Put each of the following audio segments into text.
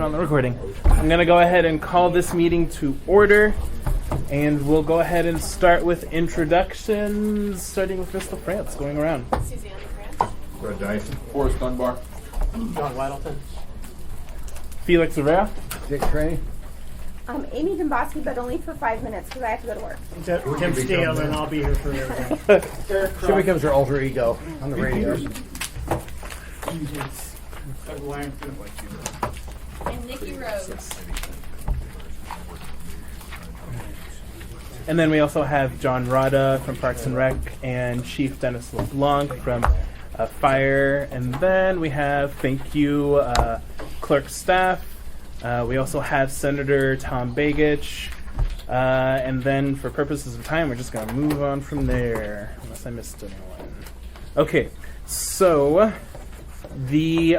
on the recording. I'm going to go ahead and call this meeting to order, and we'll go ahead and start with introductions, starting with Mr. France, going around. Suzanne France. Brett Dyson. Forrest Dunbar. John Waddleton. Felix Rivera. Dick Trainee. Amy Domboski, but only for 5 minutes because I have to go to work. Tim Steele, and I'll be here for everything. She becomes her alter ego on the radio. And Nikki Rose. And then we also have John Rada from Parks and Rec and Chief Dennis LeBlanc from Fire. And then we have, thank you, clerk staff. We also have Senator Tom Begich. And then for purposes of time, we're just going to move on from there, unless I missed anyone. Okay, so the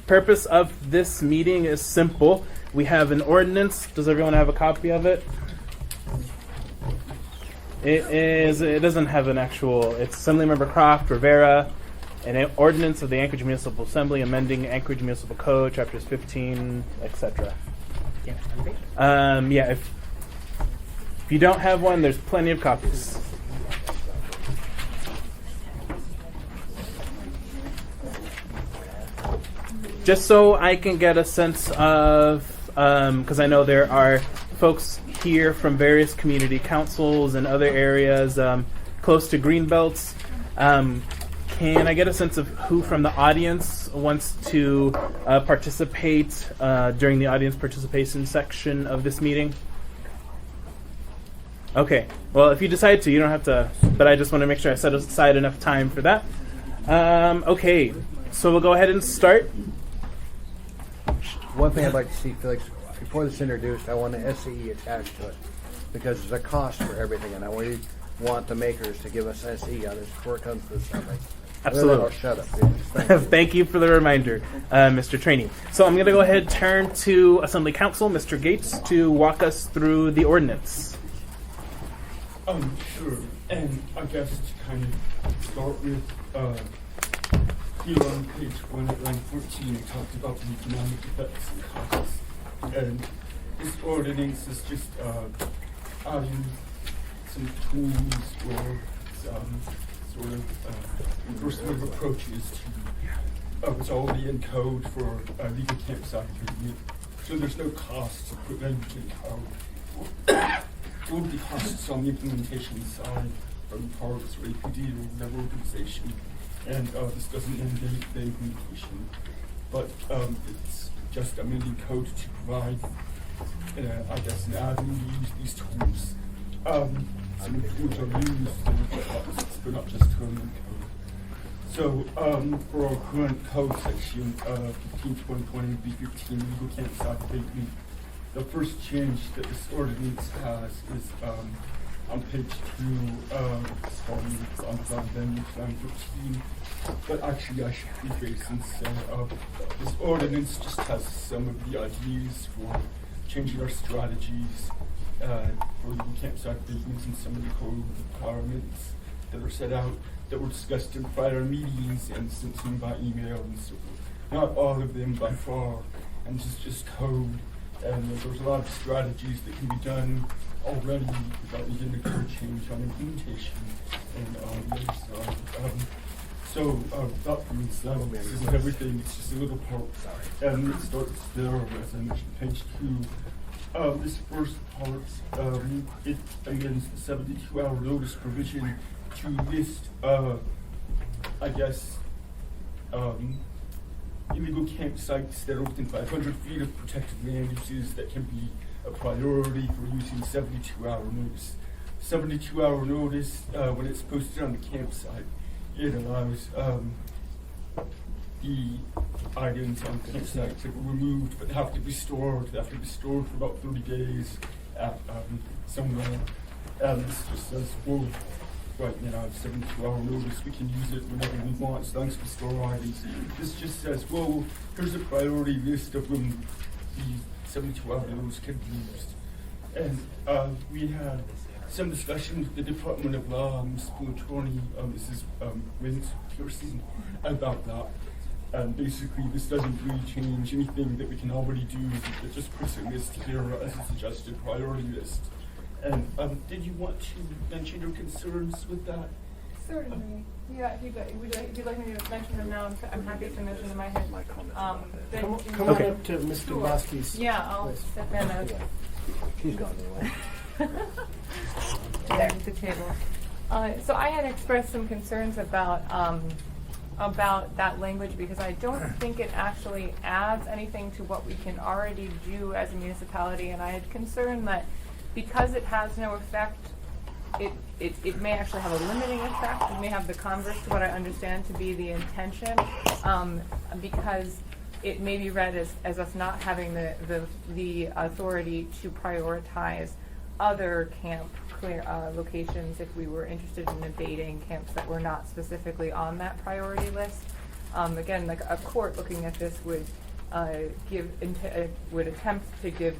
purpose of this meeting is simple. We have an ordinance. Does everyone have a copy of it? It doesn't have an actual, it's Assemblymember Croft Rivera, an ordinance of the Anchorage Municipal Assembly amending Anchorage Municipal Code, chapters 15, etc. Yeah, if you don't have one, there's plenty of copies. Just so I can get a sense of, because I know there are folks here from various community councils and other areas close to Greenbelts. Can I get a sense of who from the audience wants to participate during the audience participation section of this meeting? Okay, well, if you decide to, you don't have to, but I just want to make sure I set aside enough time for that. Okay, so we'll go ahead and start. One thing I'd like to see, Felix, before this is introduced, I want an SCE attached to it because there's a cost for everything, and I really want the makers to give us SE on this before it comes to the assembly. Absolutely. I'll shut up. Thank you. Thank you for the reminder, Mr. Trainee. So I'm going to go ahead and turn to Assembly Counsel, Mr. Gates, to walk us through the ordinance. Sure. And I guess to kind of start with, here on page 1 at line 14, it talked about the economic effects and costs. And this ordinance is just adding some tools or some sort of enforcement approaches to what's already in code for legal campsite treatment. So there's no cost to put language in code. There will be costs on the implementation side from parks or APD or whatever organization. And this doesn't mandate the implementation, but it's just amending code to provide, I guess, an avenue to use these tools. Some tools are used in the process, but not just to amend code. So for our current code section, 15.20 B15 legal campsite abatement, the first change that this ordinance has is on page 2, on line 15. But actually, I should rephrase and say this ordinance just has some of the ideas for changing our strategies for legal campsite abatements and some of the code requirements that are set out that were discussed in prior meetings and sent to me by email and so forth. Not all of them by far, and just code. And there's a lot of strategies that can be done already without needing a code change on implementation and on the other side. So that being said, this isn't everything, it's just a little part. And it starts there, as I mentioned, page 2. This first part, it amends the 72-hour notice provision to list, I guess, illegal campsites that are within 500 feet of protected land uses that can be a priority for using 72-hour notice. 72-hour notice, when it's posted on the campsite, it allows the items on the campsite to be removed, but have to be stored. They have to be stored for about 30 days at somewhere. And this just says, well, right now, 72-hour notice, we can use it whenever we want, as long as we store items. This just says, well, here's a priority list of when the 72-hour notice can be used. And we had some discussion with the Department of Law, Municipal Attorney, this is Vince Pearson, about that. And basically, this doesn't really change anything that we can already do. It just puts a list here as a suggested priority list. And did you want to mention your concerns with that? Certainly. Yeah, if you'd like me to mention them now, I'm happy to mention them. I had, Come Okay. on up to Mr. Sure. Bosky's. Yeah, I'll place. step in She's gone anyway. at the table. So I had expressed some concerns about that language because I don't think it actually adds anything to what we can already do as a municipality, and I had concern that because it has no effect, it may actually have a limiting effect. It may have the converse to what I understand to be the intention, because it may be read as us not having the authority to prioritize other camp locations if we were interested in abating camps that were not specifically on that priority list. Again, like a court looking at this would would attempt to give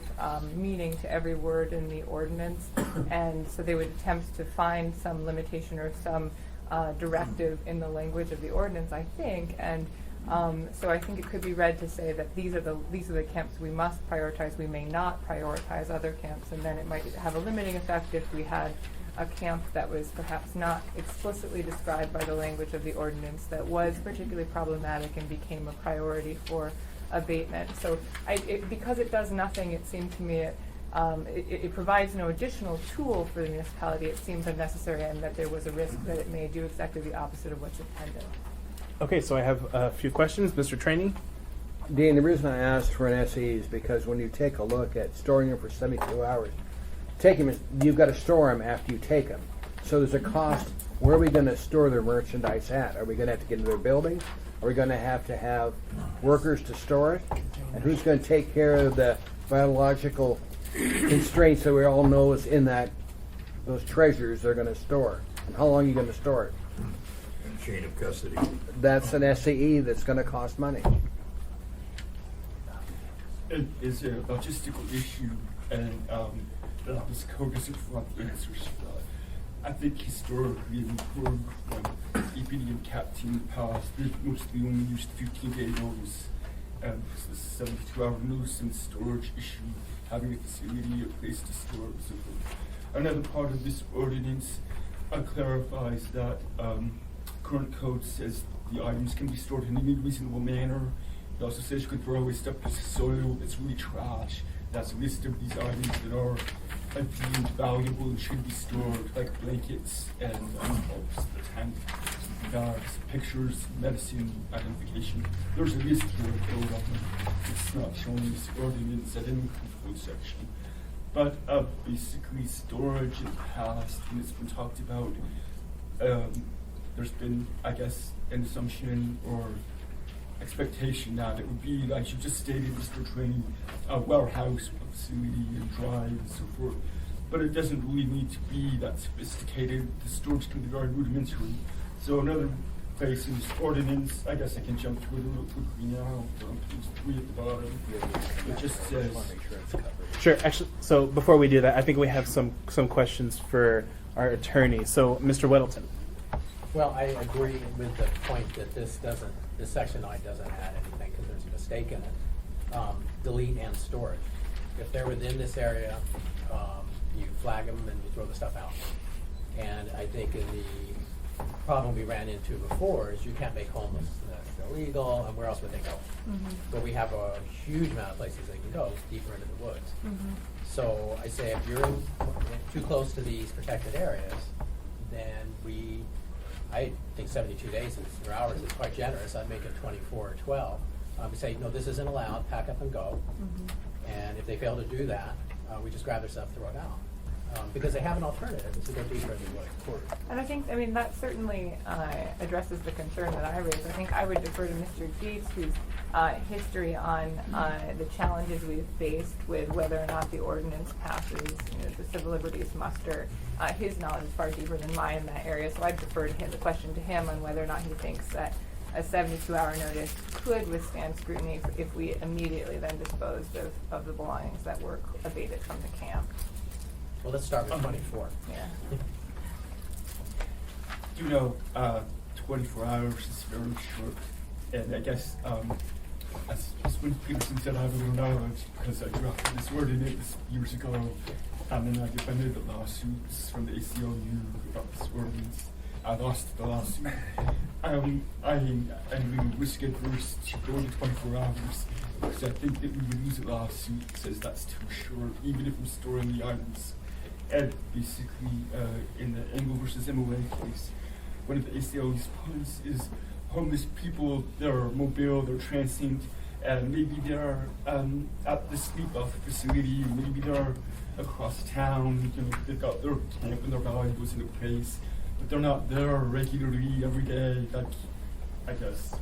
meaning to every word in the ordinance, and so they would attempt to find some limitation or some directive in the language of the ordinance, I think, and so I think it could be read to say that these are the camps we must prioritize. We may not prioritize other camps, and then it might have a limiting effect if we had a camp that was perhaps not explicitly described by the language of the ordinance that was particularly problematic and became a priority for abatement. So because it does nothing, it seemed to me it provides no additional tool for the municipality. It seems unnecessary, and that there was a risk that it may do exactly the opposite of what's intended. Okay, so I have a few questions. Mr. Trainee? Dean, the reason I asked for an SE is because when you take a look at storing them for 72 hours, you've got to store them after you take them. So there's a cost. Where are we going to store their merchandise at? Are we going to have to get into their building? Are we going to have workers to store it? And who's going to take care of the biological constraints that we all know is in those treasures they're going to store? And how long are you going to store it? Chain of custody. That's an SAE that's going to cost money. It is a logistical issue, and this code doesn't provide answers for that. I think historically in the code, when EPD and CAPT in the past, they mostly only used 15-day notice. It's a 72-hour notice and storage issue, having a facility, a place to store it. So another part of this ordinance clarifies that current code says the items can be stored in any reasonable manner. It also says you could throw away stuff that's soil, that's really trash. That's a list of these items that are deemed valuable and should be stored, like blankets and envelopes, the tent, bags, pictures, medicine, identification. There's a list here of code of them. It's not shown in this ordinance at any code section. But basically storage in the past, when it's been talked about, there's been, I guess, an assumption or expectation that it would be, like you just stated, Mr. Trainee, a warehouse, a facility, and drive, and so forth. But it doesn't really need to be that sophisticated. The storage can be very rudimentary. So another place in this ordinance, I guess I can jump to it real quickly now. On page 3 at the bottom, it just says. Sure. Actually, so before we do that, I think we have some questions for our attorney. So, Mr. Weddleton. Well, I agree with the point that this section 9 doesn't add anything because there's a mistake in it. Delete and storage. If they're within this area, you flag them and you throw the stuff out. And I think in the problem we ran into before is you can't make homelessness illegal, and where else would they go? Mm-hmm. But we have a huge amount of places they can go, deeper into the woods. Mm-hmm. So I say if you're too close to these protected areas, then I think 72 days or hours is quite generous. I'd make it 24 or 12. We say, no, this isn't allowed, pack up and go. Mm-hmm. And if they fail to do that, we just grab their stuff, throw it out. Because they have an alternative to go deeper into the woods. And I think, that certainly addresses the concern that I raised. I think I would defer to Mr. Gates, whose history on the challenges we've faced with whether or not the ordinance passes, the civil liberties muster. His knowledge is far deeper than mine in that area, so I'd defer to him, the question to him on whether or not he thinks that a 72-hour notice could withstand scrutiny if we immediately then disposed of the belongings that were abated from the camp. Well, let's start with 24. Yeah. 24 hours is very short. And I guess, as Win Peterson said, I have a little knowledge because I drafted this ordinance years ago, and then I defended the lawsuits from the ACLU about this ordinance. I lost the lawsuit. I'm really risk adverse to go to 24 hours because I think that we would lose a lawsuit that says that's too short, even if we're storing the items. And basically, in the Engel versus MOA case, one of the ACLU's points is homeless people, they're mobile, they're transient, and maybe they're at the sleep out facility, maybe they're across town, they've got their camp and their valuables in a place, but they're not there regularly every day, like, I guess.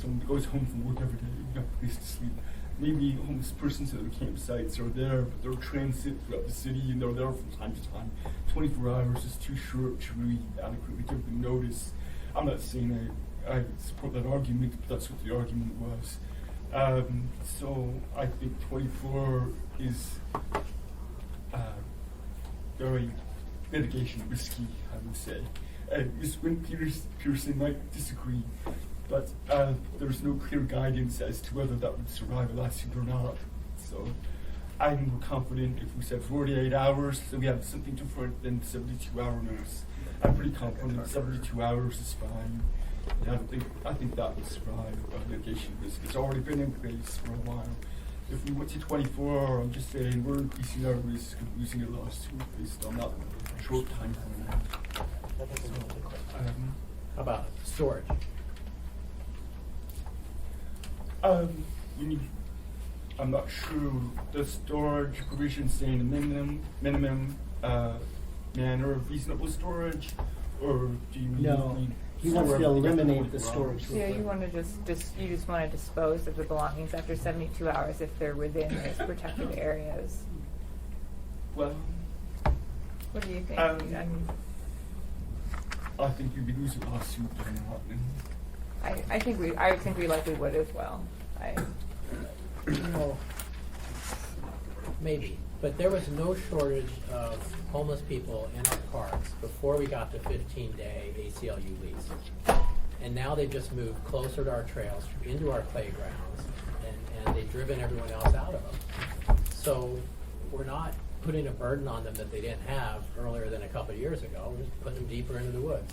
Someone goes home from work every day, you got a place to sleep. Maybe homeless persons at their campsites are there, but they're transit throughout the city and they're there from time to time. 24 hours is too short to really adequately give them notice. I'm not saying I support that argument, but that's what the argument was. So I think 24 is very litigation risky, I would say. Ms. Wynn Pearson might disagree, but there's no clear guidance as to whether that would survive a lawsuit or not. So I'm more confident if we said 48 hours, so we have something different than 72-hour notice. I'm pretty confident 72 hours is fine. And I think that would survive litigation risk. It's already been in place for a while. If we went to 24, I'm just saying we're increasing our risk of losing a lawsuit based on that short time frame. How about storage? I'm not sure the storage provision saying a minimum manner of reasonable storage, or do you mean? No, he wants to eliminate the storage. Yeah, you want to you just want to dispose of the belongings after 72 hours if they're within those protected areas. Well, What do you think? I think you'd be losing a lawsuit or not. I think we likely would as well. Well, maybe, but there was no shortage of homeless people in our parks before we got the 15-day ACLU lease. And now they've just moved closer to our trails, into our playgrounds, and they've driven everyone else out of them. So we're not putting a burden on them that they didn't have earlier than a couple of years ago. We're just putting them deeper into the woods.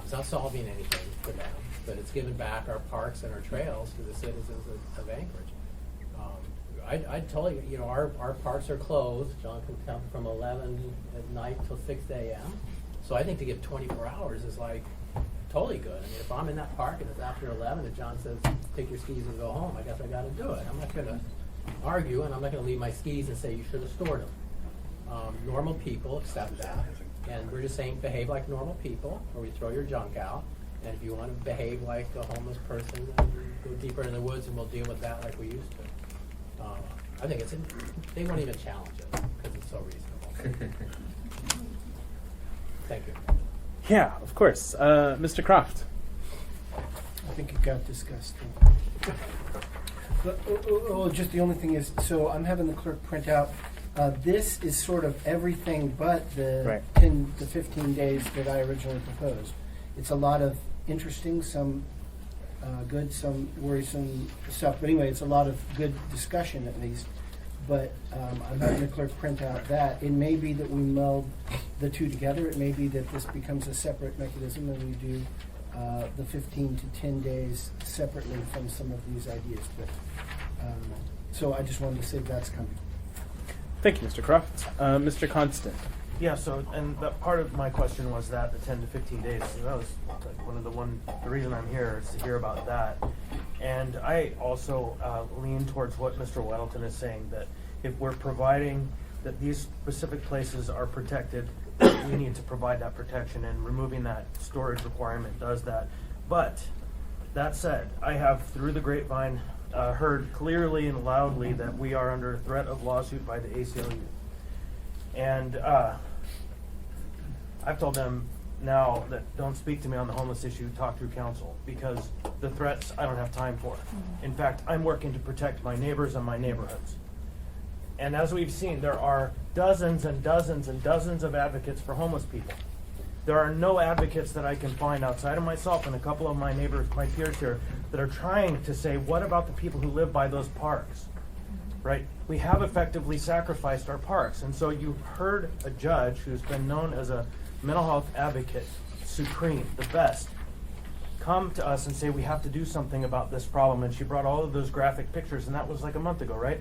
It's not solving anything for them, but it's giving back our parks and our trails to the citizens of Anchorage. I'd tell you, our parks are closed. John can count from 11 at night till 6 a.m. So I think to give 24 hours is like totally good. I mean, if I'm in that park and it's after 11 and John says, take your skis and go home, I guess I got to do it. I'm not going to argue, and I'm not going to leave my skis and say you should have stored them. Normal people accept that. And we're just saying behave like normal people, or we throw your junk out. And if you want to behave like a homeless person, then go deeper in the woods and we'll deal with that like we used to. I think they won't even challenge it because it's so reasonable. Thank you. Yeah, of course. Mr. Croft. I think it got discussed. But, just the only thing is, so I'm having the clerk print out. This is sort of everything but the 15 days that I originally proposed. It's a lot of interesting, some good, some worrisome stuff. But anyway, it's a lot of good discussion at least. But I'm having the clerk print out that. It may be that we meld the two together. It may be that this becomes a separate mechanism and we do the 15 to 10 days separately from some of these ideas. But so I just wanted to say that's coming. Thank you, Mr. Croft. Mr. Constant. Yeah, so, and that part of my question was that, the 10 to 15 days, so that was like the reason I'm here is to hear about that. And I also lean towards what Mr. Weddleton is saying, that if we're providing that these specific places are protected, we need to provide that protection, and removing that storage requirement does that. But, that said, I have, through the grapevine, heard clearly and loudly that we are under threat of lawsuit by the ACLU. And I've told them now that don't speak to me on the homeless issue, talk through council, because the threats I don't have time for. In fact, I'm working to protect my neighbors and my neighborhoods. And as we've seen, there are dozens and dozens and dozens of advocates for homeless people. There are no advocates that I can find outside of myself and a couple of my neighbors, my peers here, that are trying to say, what about the people who live by those parks? Right? We have effectively sacrificed our parks. And so you've heard a judge who's been known as a mental health advocate, supreme, the best, come to us and say we have to do something about this problem. And she brought all of those graphic pictures, and that was like a month ago, right?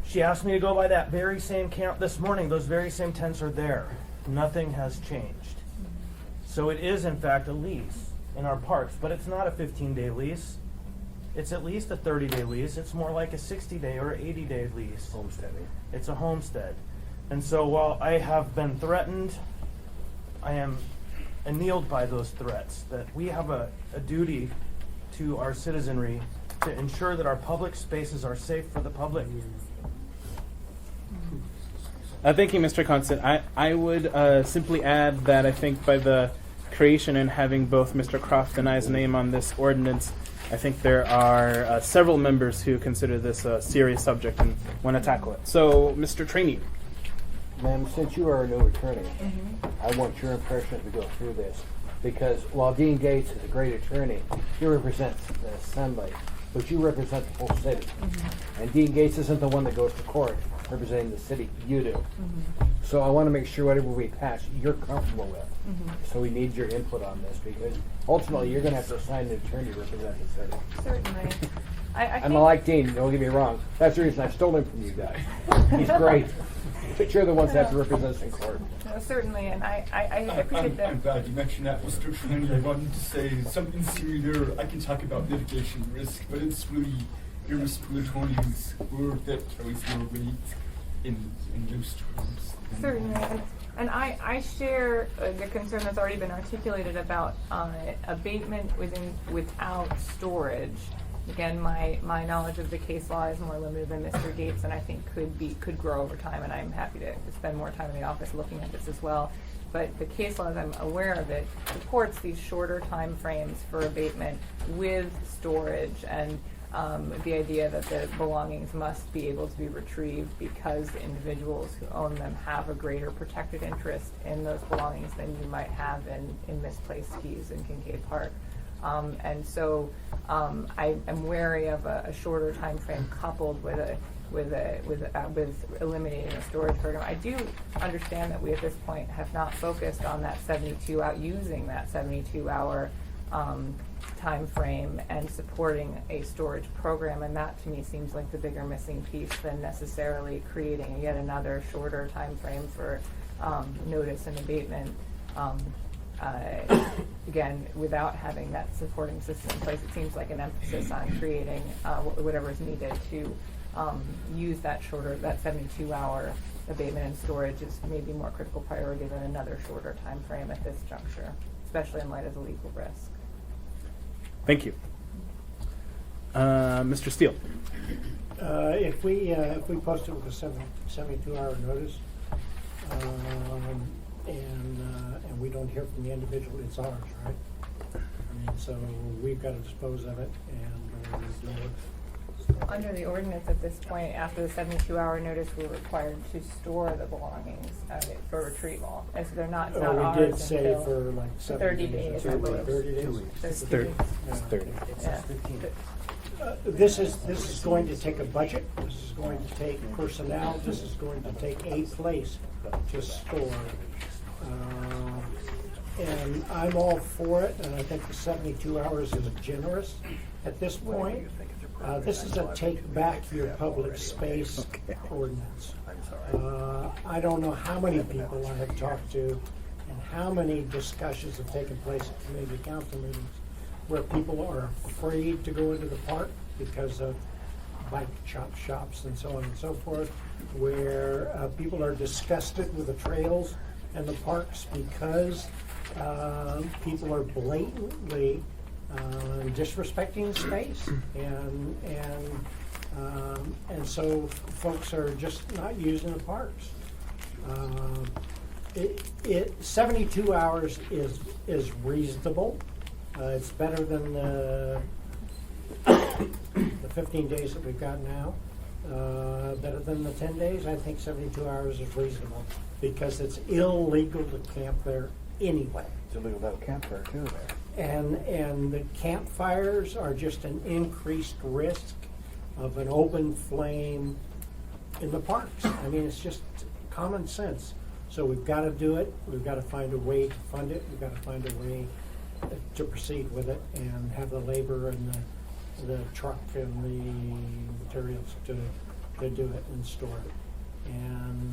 She asked me to go by that very same camp this morning. Those very same tents are there. Nothing has changed. So it is, in fact, a lease in our parks, but it's not a 15-day lease. It's at least a 30-day lease. It's more like a 60-day or 80-day lease. Homesteading. It's a homestead. And so while I have been threatened, I am annealed by those threats, that we have a duty to our citizenry to ensure that our public spaces are safe for the public. Thank you, Mr. Constant. I would simply add that I think by the creation and having both Mr. Croft and I's name on this ordinance, I think there are several members who consider this a serious subject and want to tackle it. So, Mr. Trainee. Ma'am, since you are a new attorney, I want your impression to go through this. Because while Dean Gates is a great attorney, he represents the assembly, but you represent the whole city. And Dean Gates isn't the one that goes to court representing the city. You do. So I want to make sure whatever we pass, you're comfortable with. So we need your input on this, because ultimately you're going to have to assign an attorney to represent the city. Certainly. I And I like Dean, don't get me wrong. That's the reason I stole him from you guys. He's great. But you're the ones that have to represent us in court. No, certainly, and I appreciate that. I'm glad you mentioned that, Mr. Trinity. I wanted to say something similar. I can talk about litigation risk, but it's really your attorneys that carries your weight in those terms. Certainly, and I share the concern that's already been articulated about abatement without storage. Again, my knowledge of the case law is more limited than Mr. Gates, and I think could grow over time. And I'm happy to spend more time in the office looking at this as well. But the case law, as I'm aware of it, supports these shorter time frames for abatement with storage, and the idea that the belongings must be able to be retrieved because the individuals who own them have a greater protected interest in those belongings than you might have in misplaced keys in Kincaid Park. And so I am wary of a shorter time frame coupled with eliminating a storage program. I do understand that we at this point have not focused on that using that 72-hour time frame and supporting a storage program, and that to me seems like the bigger missing piece than necessarily creating yet another shorter time frame for notice and abatement. Again, without having that supporting system in place, it seems like an emphasis on creating whatever is needed to use that 72-hour abatement and storage is maybe more critical priority than another shorter time frame at this juncture, especially in light of the legal risk. Thank you. Mr. Steele. If we post it with a 72-hour notice, and we don't hear from the individual, it's ours, right? I mean, so we've got to dispose of it, and Under the ordinance at this point, after the 72-hour notice, we're required to store the belongings for retrieval. And so they're not ours we did say until for like 30 days, I believe. 30 days. 2 weeks. It's 30. It's 30. Yeah. This is going to take a budget. This is going to take personnel. This is going to take a place to store. And I'm all for it, and I think the 72 hours is generous at this point. This is a take back your public space ordinance. I don't know how many people I have talked to and how many discussions have taken place at community council meetings where people are afraid to go into the park because of bike shops and so on and so forth, where people are disgusted with the trails and the parks because people are blatantly disrespecting space, and so folks are just not using the parks. 72 hours is reasonable. It's better than the 15 days that we've got now. Better than the 10 days. I think 72 hours is reasonable because it's illegal to camp there anyway. It's illegal to have a campfire too there. And the campfires are just an increased risk of an open flame in the parks. I mean, it's just common sense. So we've got to do it. We've got to find a way to fund it. We've got to find a way to proceed with it and have the labor and the truck and the materials to do it and store it. And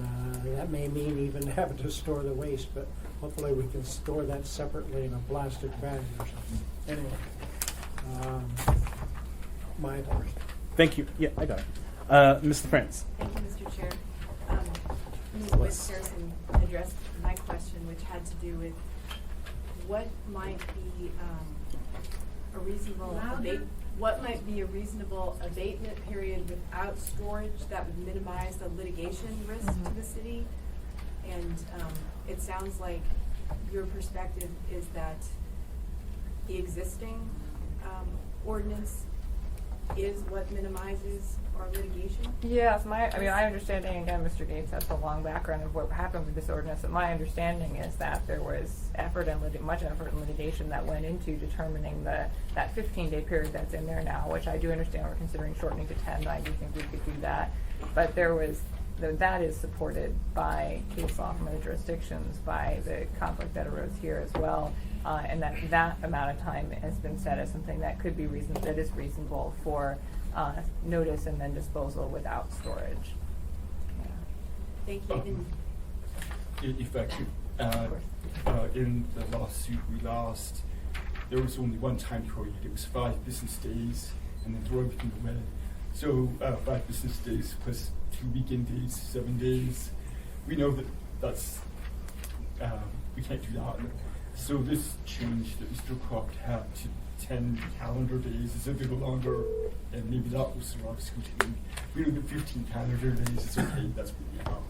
that may mean even having to store the waste, but hopefully we can store that separately in a plastic bag or something. Anyway, my part. Thank you. Yeah, I got it. Mr. Prince. Thank you, Mr. Chair. Ms. Harrison addressed my question, which had to do with what might be a reasonable abatement period without storage that would minimize the litigation risk to the city. And it sounds like your perspective is that the existing ordinance is what minimizes our litigation? Yes, my understanding, again, Mr. Gates has a long background of what happened with this ordinance, and my understanding is that there was much effort and litigation that went into determining that 15-day period that's in there now, which I do understand we're considering shortening to 10, I do think we could do that. But that is supported by case law from other jurisdictions, by the conflict that arose here as well, and that amount of time has been set as something that could be that is reasonable for notice and then disposal without storage. Yeah. Thank you. Effective. In the lawsuit we lost, there was only one time period. It was 5 business days, and then throw everything away. So 5 business days plus 2 weekend days, 7 days. We know that's we can't do that. So this change that Mr. Croft had to 10 calendar days is a bit longer, and maybe that was the obstacle to me. We know that 15 calendar days is okay. That's what we have.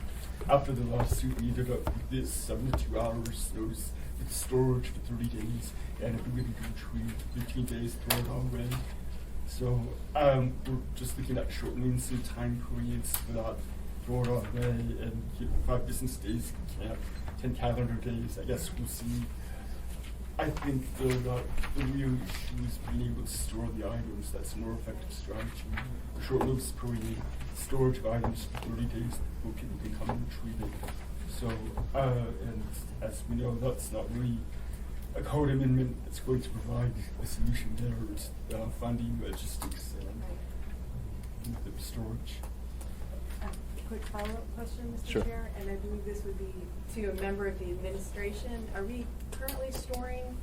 After the lawsuit, we ended up with this 72 hours notice with storage for 30 days, and if we really do 15 days, throw it all away. So we're just looking at shortening some time periods for that, throw it all away, and 5 business days, 10 calendar days. I guess we'll see. I think though that the real issue is being able to store the items. That's a more effective strategy. A short notice period, storage of items for 30 days before people can come and retrieve it. So, and as we know, that's not really a code amendment that's going to provide a solution there. It's funding, logistics, and the storage. Quick follow-up question, Mr. Sure. Chair, and I believe this would be to a member of the administration. Are we currently storing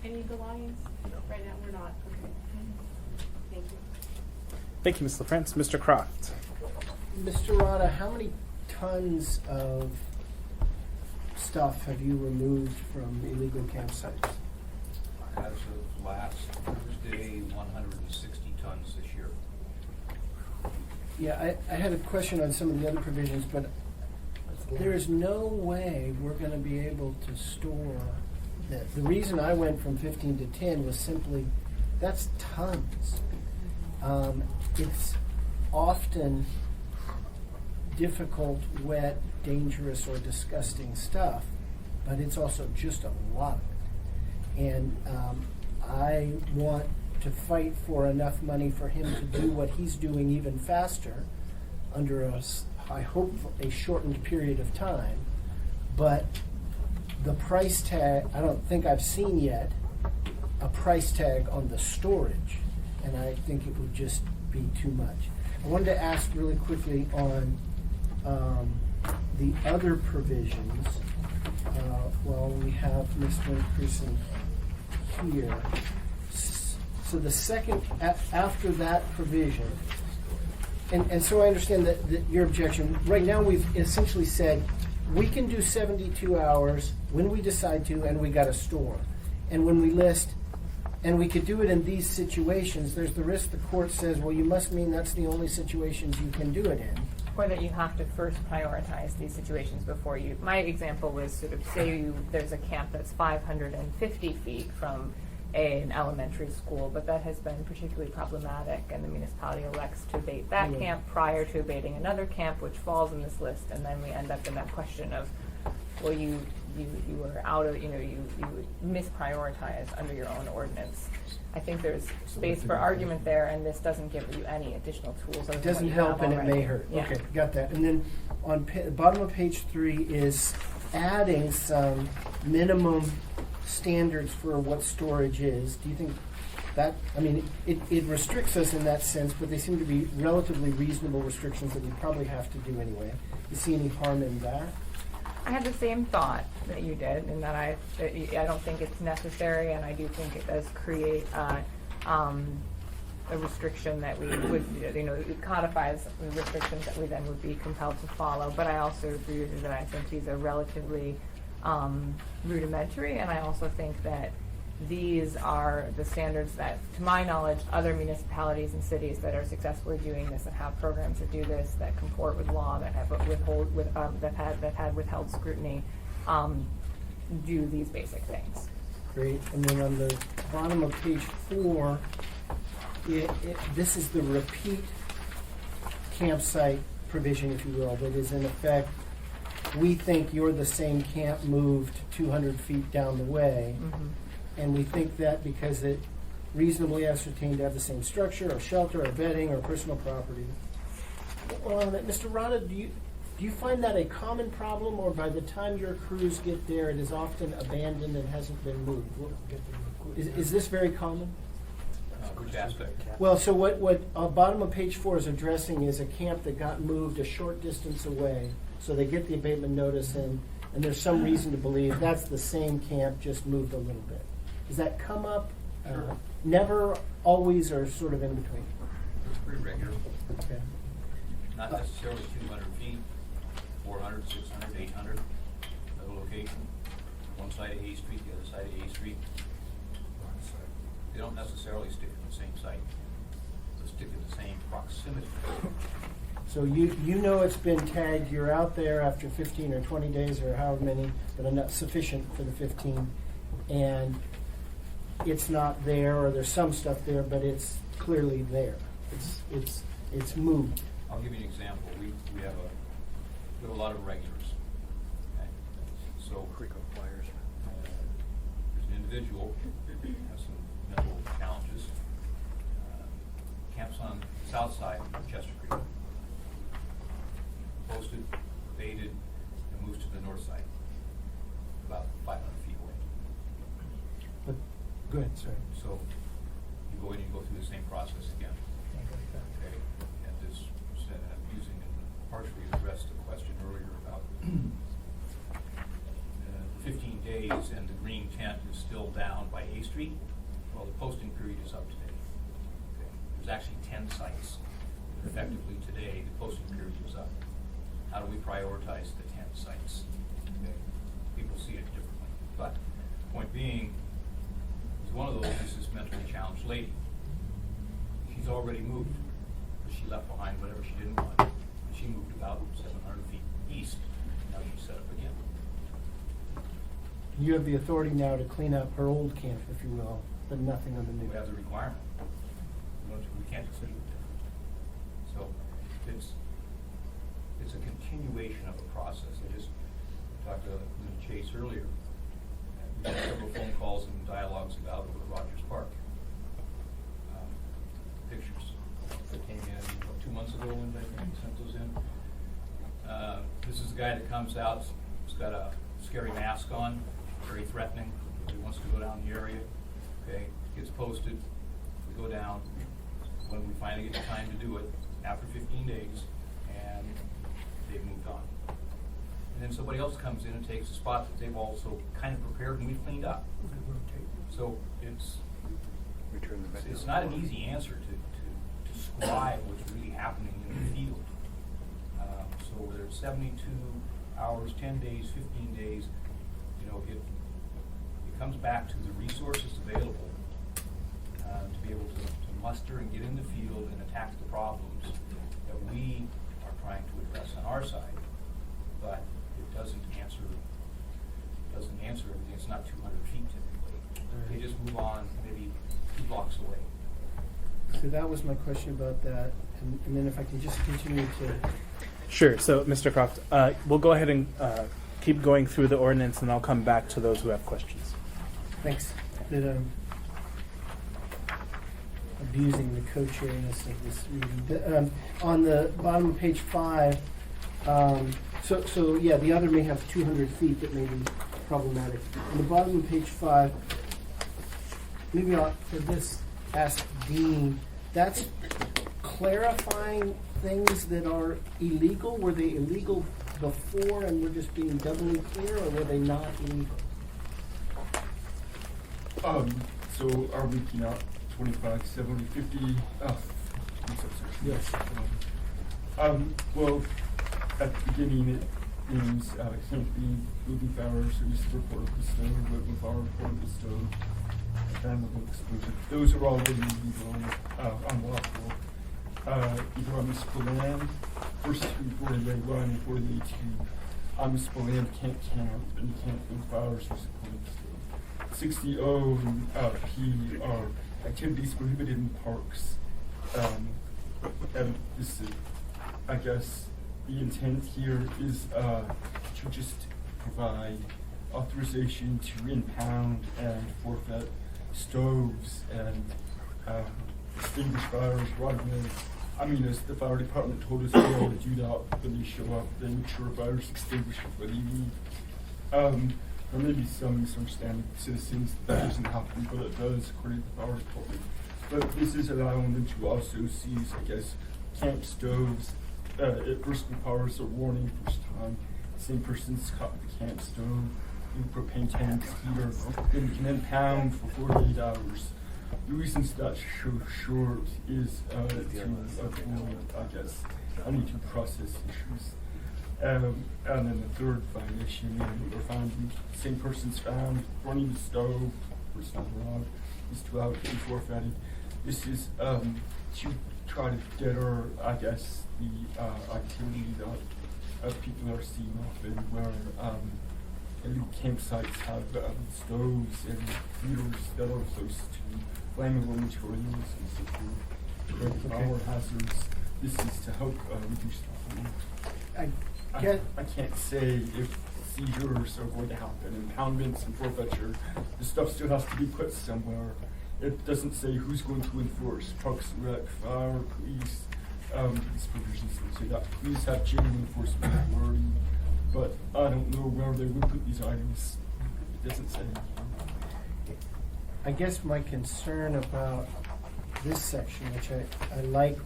any belongings? No. Right now, we're not. Okay. Thank you. Thank you, Mr. Prince. Mr. Croft. Mr. Rada, how many tons of stuff have you removed from illegal campsites? As of last Thursday, 160 tons this year. Yeah, I had a question on some of the other provisions, but there is no way we're going to be able to store that. The reason I went from 15 to 10 was simply that's tons. It's often difficult, wet, dangerous, or disgusting stuff, but it's also just a lot of it. And I want to fight for enough money for him to do what he's doing even faster under I hope, a shortened period of time. But the price tag, I don't think I've seen yet a price tag on the storage, and I think it would just be too much. I wanted to ask really quickly on the other provisions. We have Mr. Pearson here. So the second, after that provision, and so I understand that your objection, right now we've essentially said we can do 72 hours when we decide to, and we got to store. And when we list, and we could do it in these situations, there's the risk the court says, well, you must mean that's the only situations you can do it in. Or that you have to first prioritize these situations before you. My example was sort of there's a camp that's 550 feet from an elementary school, but that has been particularly problematic, and the municipality elects to abate that camp prior to abating another camp, which falls in this list, and then we end up in that question of well, you were out of, you misprioritize under your own ordinance. I think there's space for argument there, and this doesn't give you any additional tools. It doesn't help and it may hurt. Yeah. Okay, got that. And then on the bottom of page 3 is adding some minimum standards for what storage is. Do you think that, I mean, it restricts us in that sense, but they seem to be relatively reasonable restrictions that we probably have to do anyway. You see any harm in that? I had the same thought that you did, in that I don't think it's necessary, and I do think it does create a restriction that we would, it codifies the restrictions that we then would be compelled to follow. But I also agree with you that I think these are relatively rudimentary, and I also think that these are the standards that, to my knowledge, other municipalities and cities that are successfully doing this, that have programs that do this, that comport with law, that have that had withheld scrutiny, do these basic things. Great. And then on the bottom of page 4, this is the repeat campsite provision, if you will, that is in effect, we think you're the same camp moved 200 feet down the way. Mm-hmm. And we think that because it reasonably ascertained to have the same structure or shelter or bedding or personal property. Mr. Rada, do you find that a common problem, or by the time your crews get there, it is often abandoned and hasn't been moved? Is this very common? Which aspect? Well, so what bottom of page 4 is addressing is a camp that got moved a short distance away. So they get the abatement notice in, and there's some reason to believe that's the same camp, just moved a little bit. Does that come up? Sure. Never, always, or sort of in between? It's pretty regular. Okay. Not necessarily 200 feet, 400, 600, 800 at a location. One side of A Street, the other side of A Street. They don't necessarily stick in the same site. They stick in the same proximity. So you know it's been tagged, you're out there after 15 or 20 days or however many, but enough sufficient for the 15, and it's not there, or there's some stuff there, but it's clearly there. It's moved. I'll give you an example. We have a lot of regulars. Okay? So there's an individual who has some mental challenges. Camps on the south side of Chester Creek. Posted, abated, and moves to the north side, about 500 feet away. But go ahead, sorry. So you go in, you go through the same process again. Okay, and this, I'm using and partially addressed the question earlier about 15 days and the green tent is still down by A Street. Well, the posting period is up today. Okay. There's actually 10 sites. Effectively today, the posting period is up. How do we prioritize the 10 sites? Okay. People see it differently. But point being, is one of those is this mentally challenged lady. She's already moved. She left behind whatever she didn't want. And she moved about 700 feet east. Now she's set up again. You have the authority now to clean up her old camp, if you will, but nothing on the new. We have the requirement. We can't just leave it there. So it's a continuation of a process. I just talked to Lynn Chase earlier. We had several phone calls and dialogues about over at Rogers Park. Pictures that came in 2 months ago when I think sent those in. This is a guy that comes out, he's got a scary mask on, very threatening. He wants to go down the area. Okay, gets posted. We go down. When we finally get the time to do it, after 15 days, and they've moved on. And then somebody else comes in and takes a spot that they've also kind of prepared and we've cleaned up. So it's not an easy answer to describe what's really happening in the field. So whether it's 72 hours, 10 days, 15 days, it comes back to the resources available to be able to muster and get in the field and attack the problems that we are trying to address on our side. But it doesn't answer everything. It's not 200 feet typically. They just move on maybe 2 blocks away. So that was my question about that, and then if I can just continue to. Sure. So, Mr. Croft, we'll go ahead and keep going through the ordinance, and I'll come back to those who have questions. Thanks. That, abusing the co-chairiness of this meeting. On the bottom of page 5, so yeah, the other may have 200 feet that may be problematic. On the bottom of page 5, maybe I'll, for this, ask Dean, that's clarifying things that are illegal? Were they illegal before and we're just being doubly clear, or were they not illegal? So are we looking at 25, 70, 50? I'm so sorry. Yes. Well, at the beginning it means can't be moving flowers or use of report of the stove, but with our report of the stove, flammable explosive. Those are all illegal, unlawful. Either on municipal land, versus 40A1 and 40A2. On municipal land can't camp and you can't move flowers or support the stove. 60O and P are activities prohibited in parks. And this is, I guess, the intent here is to just provide authorization to impound and forfeit stoves and extinguish fires right away. I mean, as the fire department told us to be able to do that when they show up, they make sure fires extinguished before they leave. There may be some misunderstanding of citizens that doesn't happen, but it does according to the fire department. But this is allowing them to also seize, I guess, camp stoves. At burst powers are warning first time. Same person's caught the camp stove in propane tanks, heater, then you can impound for 48 hours. The reasons that's so short is to avoid, I guess, unequal process issues. And then the third violation, we're finding the same person's found running the stove, person on the log, is to allow it to be forfeited. This is to try to deter, I guess, the activity that people are seeing often, where illegal campsites have stoves and heaters that are close to flammable materials and so forth. Power hazards. This is to help reduce the I can't say if seizures are going to happen, impoundments and forfeiture. The stuff still has to be put somewhere. It doesn't say who's going to enforce. Parks and Rec, fire, police. These provisions don't say that. Police have genuine enforcement authority, but I don't know where they would put these items. It doesn't say. I guess my concern about this section, which I like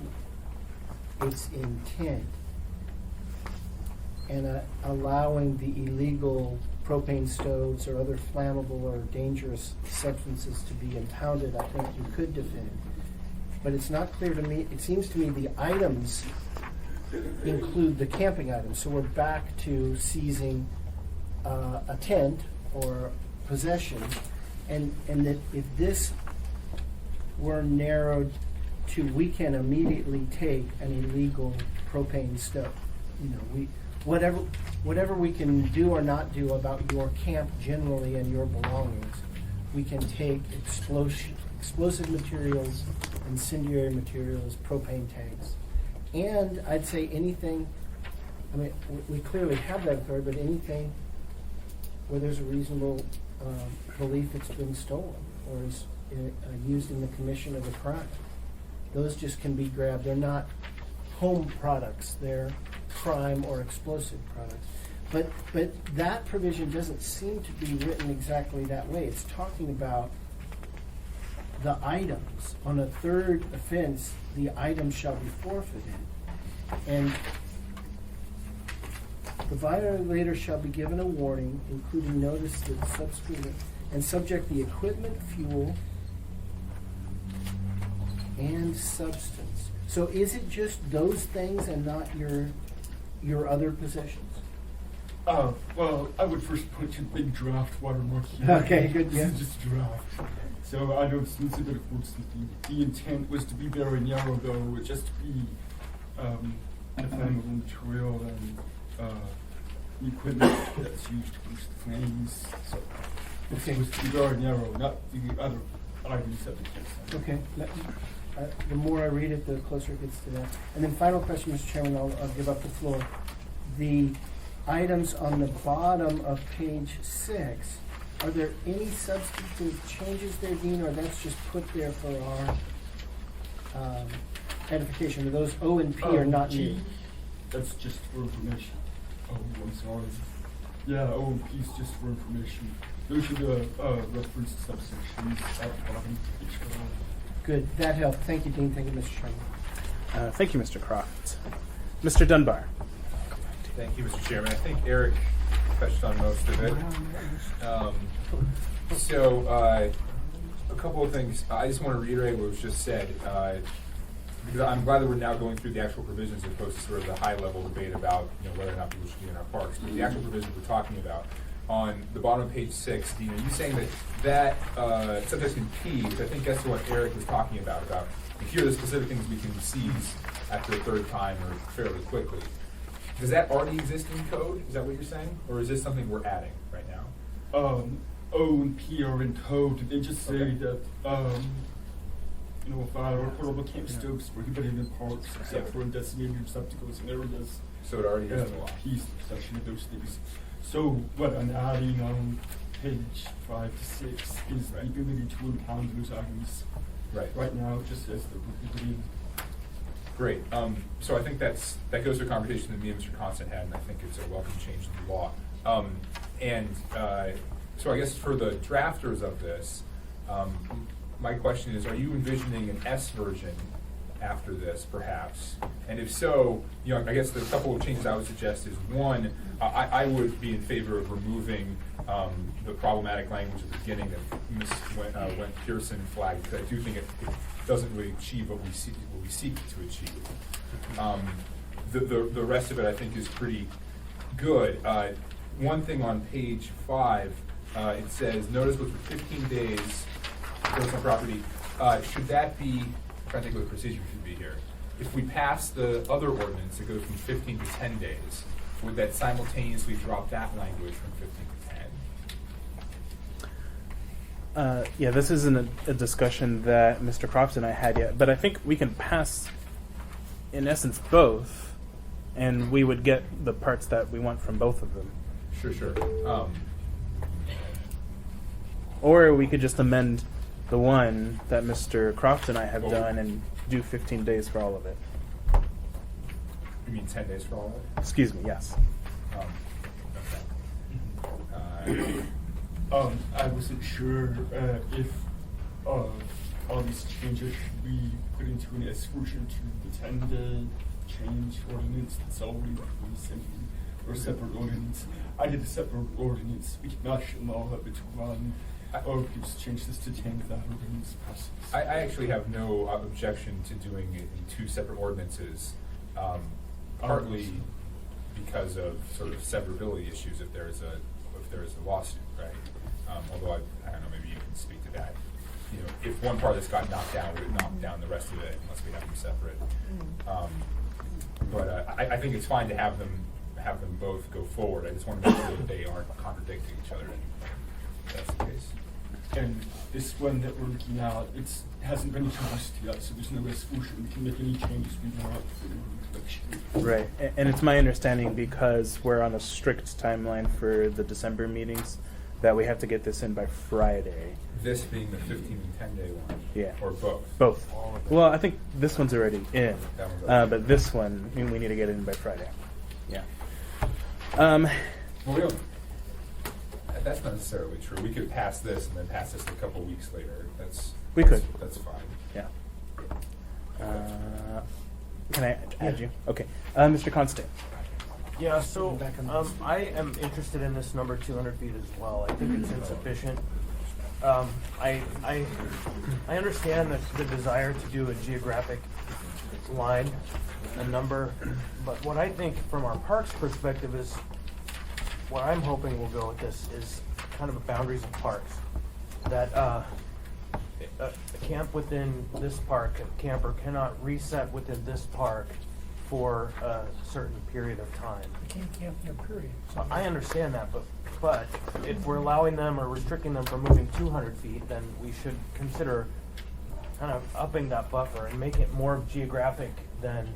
its intent, and allowing the illegal propane stoves or other flammable or dangerous substances to be impounded, I think you could defend. But it's not clear to me, it seems to me the items include the camping items. So we're back to seizing a tent or possession, and that if this were narrowed to we can immediately take an illegal propane stove, whatever we can do or not do about your camp generally and your belongings, we can take explosive materials, incendiary materials, propane tanks, and I'd say anything. I mean, we clearly have that authority, but anything where there's a reasonable belief it's been stolen or is used in the commission of a crime, those just can be grabbed. They're not home products; they're crime or explosive products. But that provision doesn't seem to be written exactly that way. It's talking about the items. On a third offense, the items shall be forfeited. And the violator shall be given a warning, including notice that subsequent and subject the equipment, fuel, and substance. So is it just those things and not your other possessions? Well, I would first point to the big draft watermark here. Okay, good. This is just draft. So I know it's a bit of words. The intent was to be very narrow, though, just to be the flammable material and the equipment that's used to boost the flames. So it was to be very narrow, not the other items that we can say. Okay. The more I read it, the closer it gets to that. And then final question, Mr. Chairman, I'll give up the floor. The items on the bottom of page 6, are there any substantive changes there, Dean, or that's just put there for our edification? Are those O and P are not G, new? that's just for information. Oh, I'm sorry. Yeah, O and P is just for information. Those are the referenced subsections at the bottom of each one. Good, that helped. Thank you, Dean. Thank you, Mr. Chairman. Thank you, Mr. Croft. Mr. Dunbar. Thank you, Mr. Chairman. I think Eric touched on most of it. A couple of things. I just want to reiterate what was just said, because I'm glad that we're now going through the actual provisions as opposed to sort of the high-level debate about whether or not people should be in our parks. But the actual provisions we're talking about on the bottom of page 6, Dean, are you saying that subsection P, which I think that's what Eric was talking about here are the specific things we can seize after a third time or fairly quickly. Does that already exist in code? Is that what you're saying? Or is this something we're adding right now? O and P are in code. They just say that fire or portable camp stoves prohibited in parks except for in designated receptacles and areas. So it already is in the law. P section of those things. So what I'm adding on page 5 to 6 is the ability to impound those items. Right now, it just says they're prohibited. Great. So I think that goes to a conversation that me and Mr. Constant had, and I think it's a welcome change in the law. So I guess for the drafters of this, my question is, are you envisioning an S version after this, perhaps? And if so, I guess the couple of changes I would suggest is, one, I would be in favor of removing the problematic language at the beginning that Ms. Went Pearson flagged, because I do think it doesn't really achieve what we seek to achieve. The rest of it, I think, is pretty good. One thing on page 5, it says, notice was for 15 days, personal property. Should that be, I'm trying to think what the procedure should be here. If we pass the other ordinance, it goes from 15 to 10 days. Would that simultaneously drop that language from 15 to 10? Yeah, this isn't a discussion that Mr. Croft and I had yet, but I think we can pass, in essence, both, and we would get the parts that we want from both of them. Sure. Or we could just amend the one that Mr. Croft and I have done and do 15 days for all of it. You mean 10 days for all of it? Excuse me, yes. Okay. I wasn't sure if all these changes should be put into an S version to the 10-day change ordinance that's already recent, or a separate ordinance. I did a separate ordinance. We can mash them all up into one, or we could just change this to 10 if that ordinance passes. I actually have no objection to doing it in two separate ordinances, partly because of sort of severability issues if there is a lawsuit, right? Although I don't know, maybe you can speak to that. If one part of this got knocked down, we would knock down the rest of it unless we have them separate. But I think it's fine to have them both go forward. I just want to make sure that they aren't contradicting each other anymore. That's the case. And this one that we're looking at, it hasn't been introduced yet, so there's no resolution. We can make any changes we want for the introduction. Right, and it's my understanding, because we're on a strict timeline for the December meetings, that we have to get this in by Friday. This being the 15 and 10-day one? Yeah. Or both? Both. Well, I think this one's already in, That one's already but this one, we need to get it in by Friday. Yeah. Well, that's not necessarily true. We could pass this and then pass this a couple weeks later. That's fine. Yeah. Can I add you? Okay. Mr. Constant. Yeah, so I am interested in this number 200 feet as well. I think it's insufficient. I understand the desire to do a geographic line, a number, but what I think from our parks perspective is, what I'm hoping will go with this is kind of a boundaries of parks. That a camp within this park, a camper cannot reset within this park for a certain period of time. You can't camp there, period. So I understand that, but if we're allowing them or restricting them from moving 200 feet, then we should consider kind of upping that buffer and make it more geographic than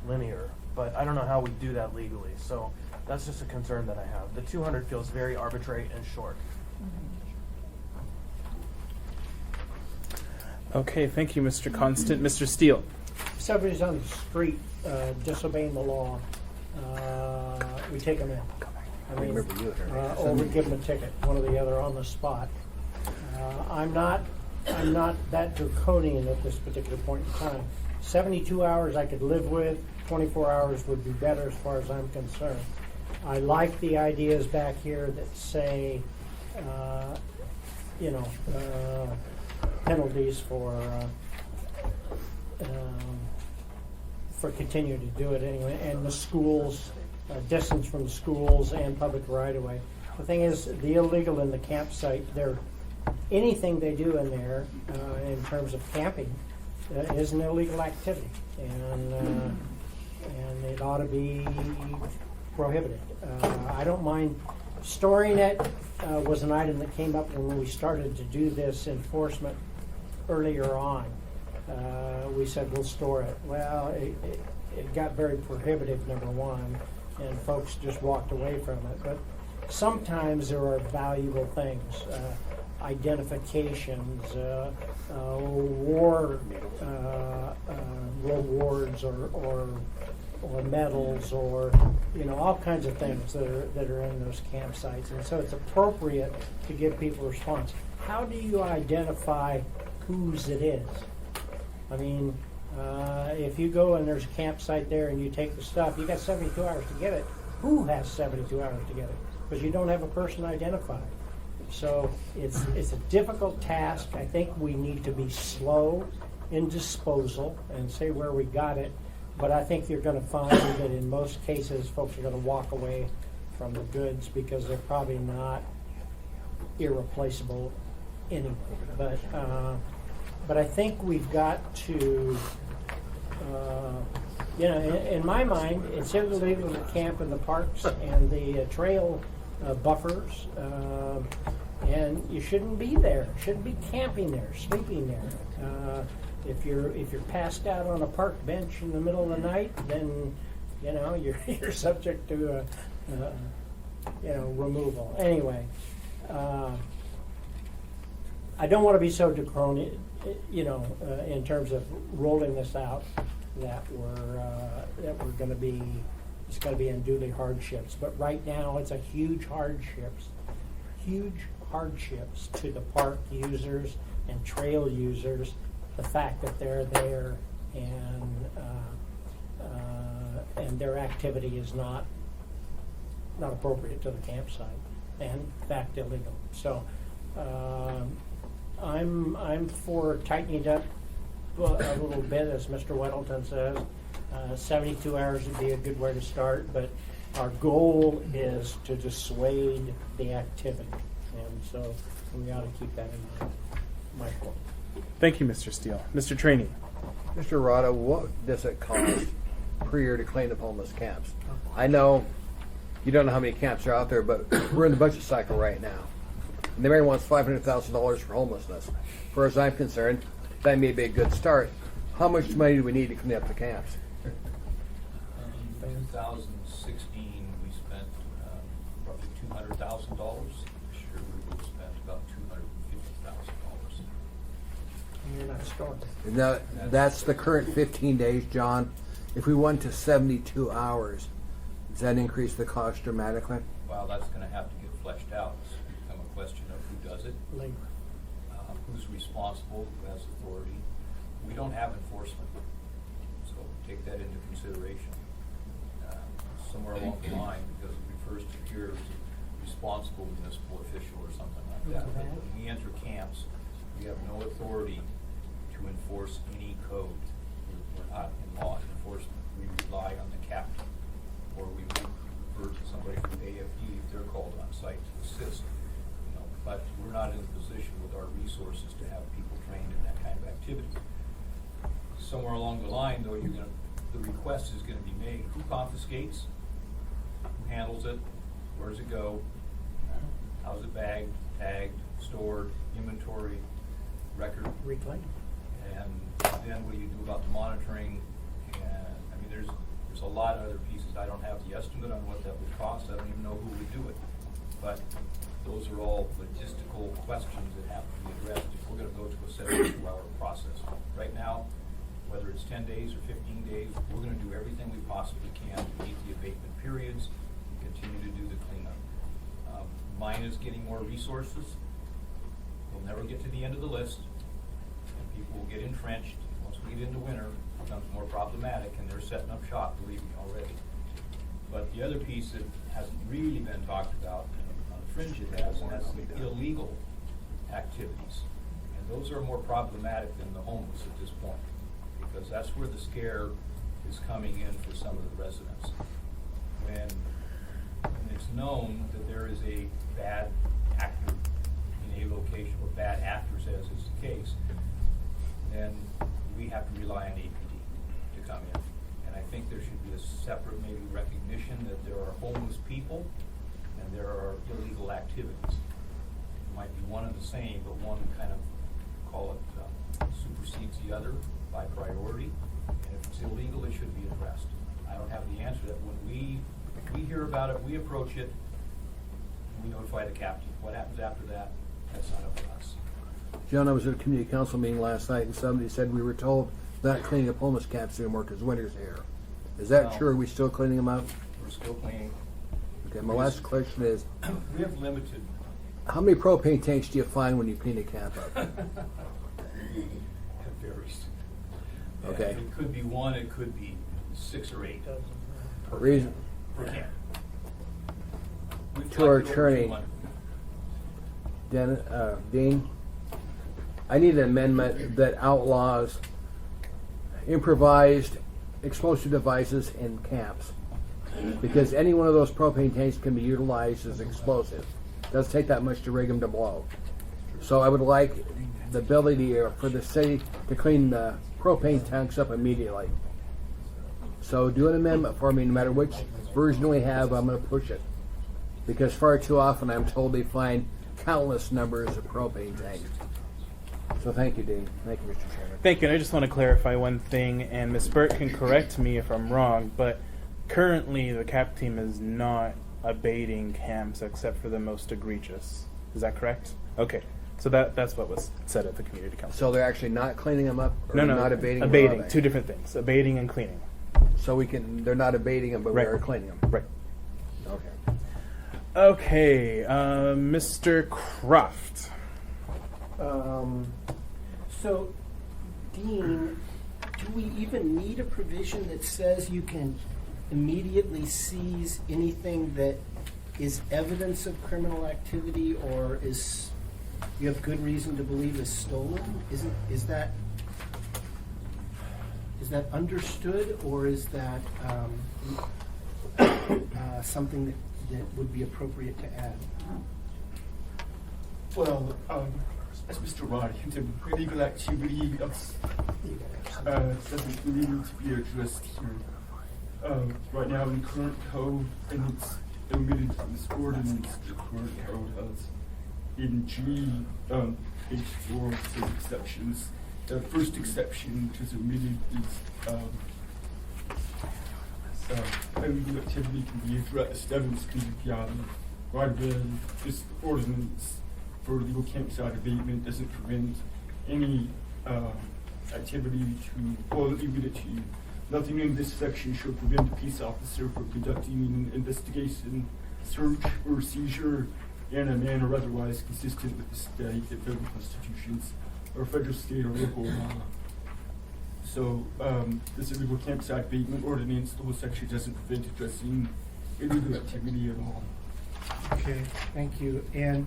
linear. but I don't know how we do that legally. So that's just a concern that I have. The 200 feels very arbitrary and short. Okay, thank you, Mr. Constant. Mr. Steele. If somebody's on the street disobeying the law, we take them in. I mean, or we give them a ticket, one or the other, on the spot. I'm not that draconian at this particular point in time. 72 hours I could live with. 24 hours would be better as far as I'm concerned. I like the ideas back here that say, penalties for continuing to do it anyway, and the schools, distance from the schools and public right-of-way. The thing is, the illegal in the campsite, anything they do in there in terms of camping is an illegal activity, and it ought to be prohibited. I don't mind storing it. Was an item that came up when we started to do this enforcement earlier on. We said we'll store it. Well, it got very prohibitive, number one, and folks just walked away from it. But sometimes there are valuable things, identifications, war rewards, or medals, or all kinds of things that are in those campsites. And so it's appropriate to give people a response. How do you identify whose it is? I mean, if you go and there's a campsite there and you take the stuff, you got 72 hours to get it. Who has 72 hours to get it? Because you don't have a person identified. So it's a difficult task. I think we need to be slow in disposal and say where we got it. But I think you're going to find that in most cases, folks are going to walk away from the goods because they're probably not irreplaceable anyway. But I think we've got to, in my mind, it's illegal to camp in the parks and the trail buffers, and you shouldn't be there. Shouldn't be camping there, sleeping there. If you're passed out on a park bench in the middle of the night, then you're subject to removal. Anyway, I don't want to be so draconian, in terms of rolling this out, that we're going to be, it's going to be unduly hardships. But right now, it's a huge hardships to the park users and trail users. The fact that they're there and their activity is not appropriate to the campsite, and in fact illegal. So I'm for tightening it up a little bit, as Mr. Weddleton says. 72 hours would be a good way to start, but our goal is to dissuade the activity, and so we ought to keep that in mind. My point. Thank you, Mr. Steele. Mr. Trainee. Mr. Rada, what does it cost per year to clean up homeless camps? I know you don't know how many camps are out there, but we're in the budget cycle right now. And the mayor wants $500,000 for homelessness. As far as I'm concerned, that may be a good start. How much money do we need to clean up the camps? In 2016, we spent roughly $200,000. This year we will spend about $250,000. You're not storing. Now, that's the current 15 days, John. If we went to 72 hours, does that increase the cost dramatically? Well, that's going to have to get fleshed out. It's become a question of who does it, who's responsible, who has authority. We don't have enforcement, so take that into consideration. Somewhere along the line, because it refers to here as a responsible municipal official or something like that. But when we enter camps, we have no authority to enforce any code. We're not in law enforcement. We rely on the captain, or we refer to somebody from AFD if they're called on site to assist. But we're not in a position with our resources to have people trained in that kind of activity. Somewhere along the line, though, the request is going to be made. Who confiscates? Who handles it? Where does it go? How's it bagged, tagged, stored, inventory, record? Reclaim. And then what do you do about the monitoring? And I mean, there's there's a lot of other pieces. I don't have the estimate on what that would cost. I don't even know who would do it. But those are all logistical questions that have to be addressed if we're going to go to a 72-hour process. Right now, whether it's 10 days or 15 days, we're going to do everything we possibly can to meet the abatement periods and continue to do the cleanup. Mine is getting more resources. We'll never get to the end of the list, and people will get entrenched. Once we get into winter, it becomes more problematic, and they're setting up shop, believe me, already. But the other piece that hasn't really been talked about, and on the fringe it has, and that's the illegal activities. And those are more problematic than the homeless at this point, because that's where the scare is coming in for some of the residents. When it's known that there is a bad actor in a location, or bad actors as is the case, then we have to rely on APD to come in. And I think there should be a separate maybe recognition that there are homeless people and there are illegal activities. It might be one and the same, but one kind of, call it, supersedes the other by priority. And if it's illegal, it should be addressed. I don't have the answer to that. When we hear about it, we approach it, and we notify the captain. What happens after that, that's not up to us. John, I was at a community council meeting last night, and somebody said we were told not cleaning up homeless camps anymore because winter's here. Is that No. true? Are we still cleaning them up? We're still cleaning. Okay, my last question is, We have limited. how many propane tanks do you find when you clean a camp up? It varies. Okay. It could be one, it could be 6 or 8 per Reason. per camp. We've To our collected over attorney. 200. Dean, I need an amendment that outlaws improvised explosive devices in camps, because any one of those propane tanks can be utilized as explosive. It doesn't take that much to rig them to blow. So I would like the ability for the city to clean the propane tanks up immediately. So do an amendment for me, no matter which version we have, I'm going to push it. Because far too often I'm told they find countless numbers of propane tanks. So thank you, Dean. Thank you, Mr. Chairman. Thank you. And I just want to clarify one thing, and Ms. Burt can correct me if I'm wrong, but currently the CAP team is not abating camps except for the most egregious. Is that correct? Okay. So that's what was said at the community council. So they're actually not cleaning them up, or No, not abating them? abating. Two different things. Abating and cleaning. So they're not abating them, but Right. we are cleaning them. Right. Okay. Okay. Mr. Croft. So, Dean, do we even need a provision that says you can immediately seize anything that is evidence of criminal activity or is you have good reason to believe is stolen? Is that understood, or is that something that would be appropriate to add? Well, as Mr. Rod hinted, illegal activity doesn't really need to be addressed here. Right now in the current code, and it's omitted from this ordinance, the current code has in G, page 4, says exceptions. The first exception which is omitted is illegal activity can be addressed, evidence can be gathered. Right then, this ordinance for legal campsite abatement doesn't prevent any activity nothing in this section should prevent a peace officer from conducting an investigation, search, or seizure in a manner otherwise consistent with the state and federal constitutions or federal, state, or local law. So this illegal campsite abatement ordinance, the whole section doesn't prevent addressing illegal activity at all. Okay, thank you. And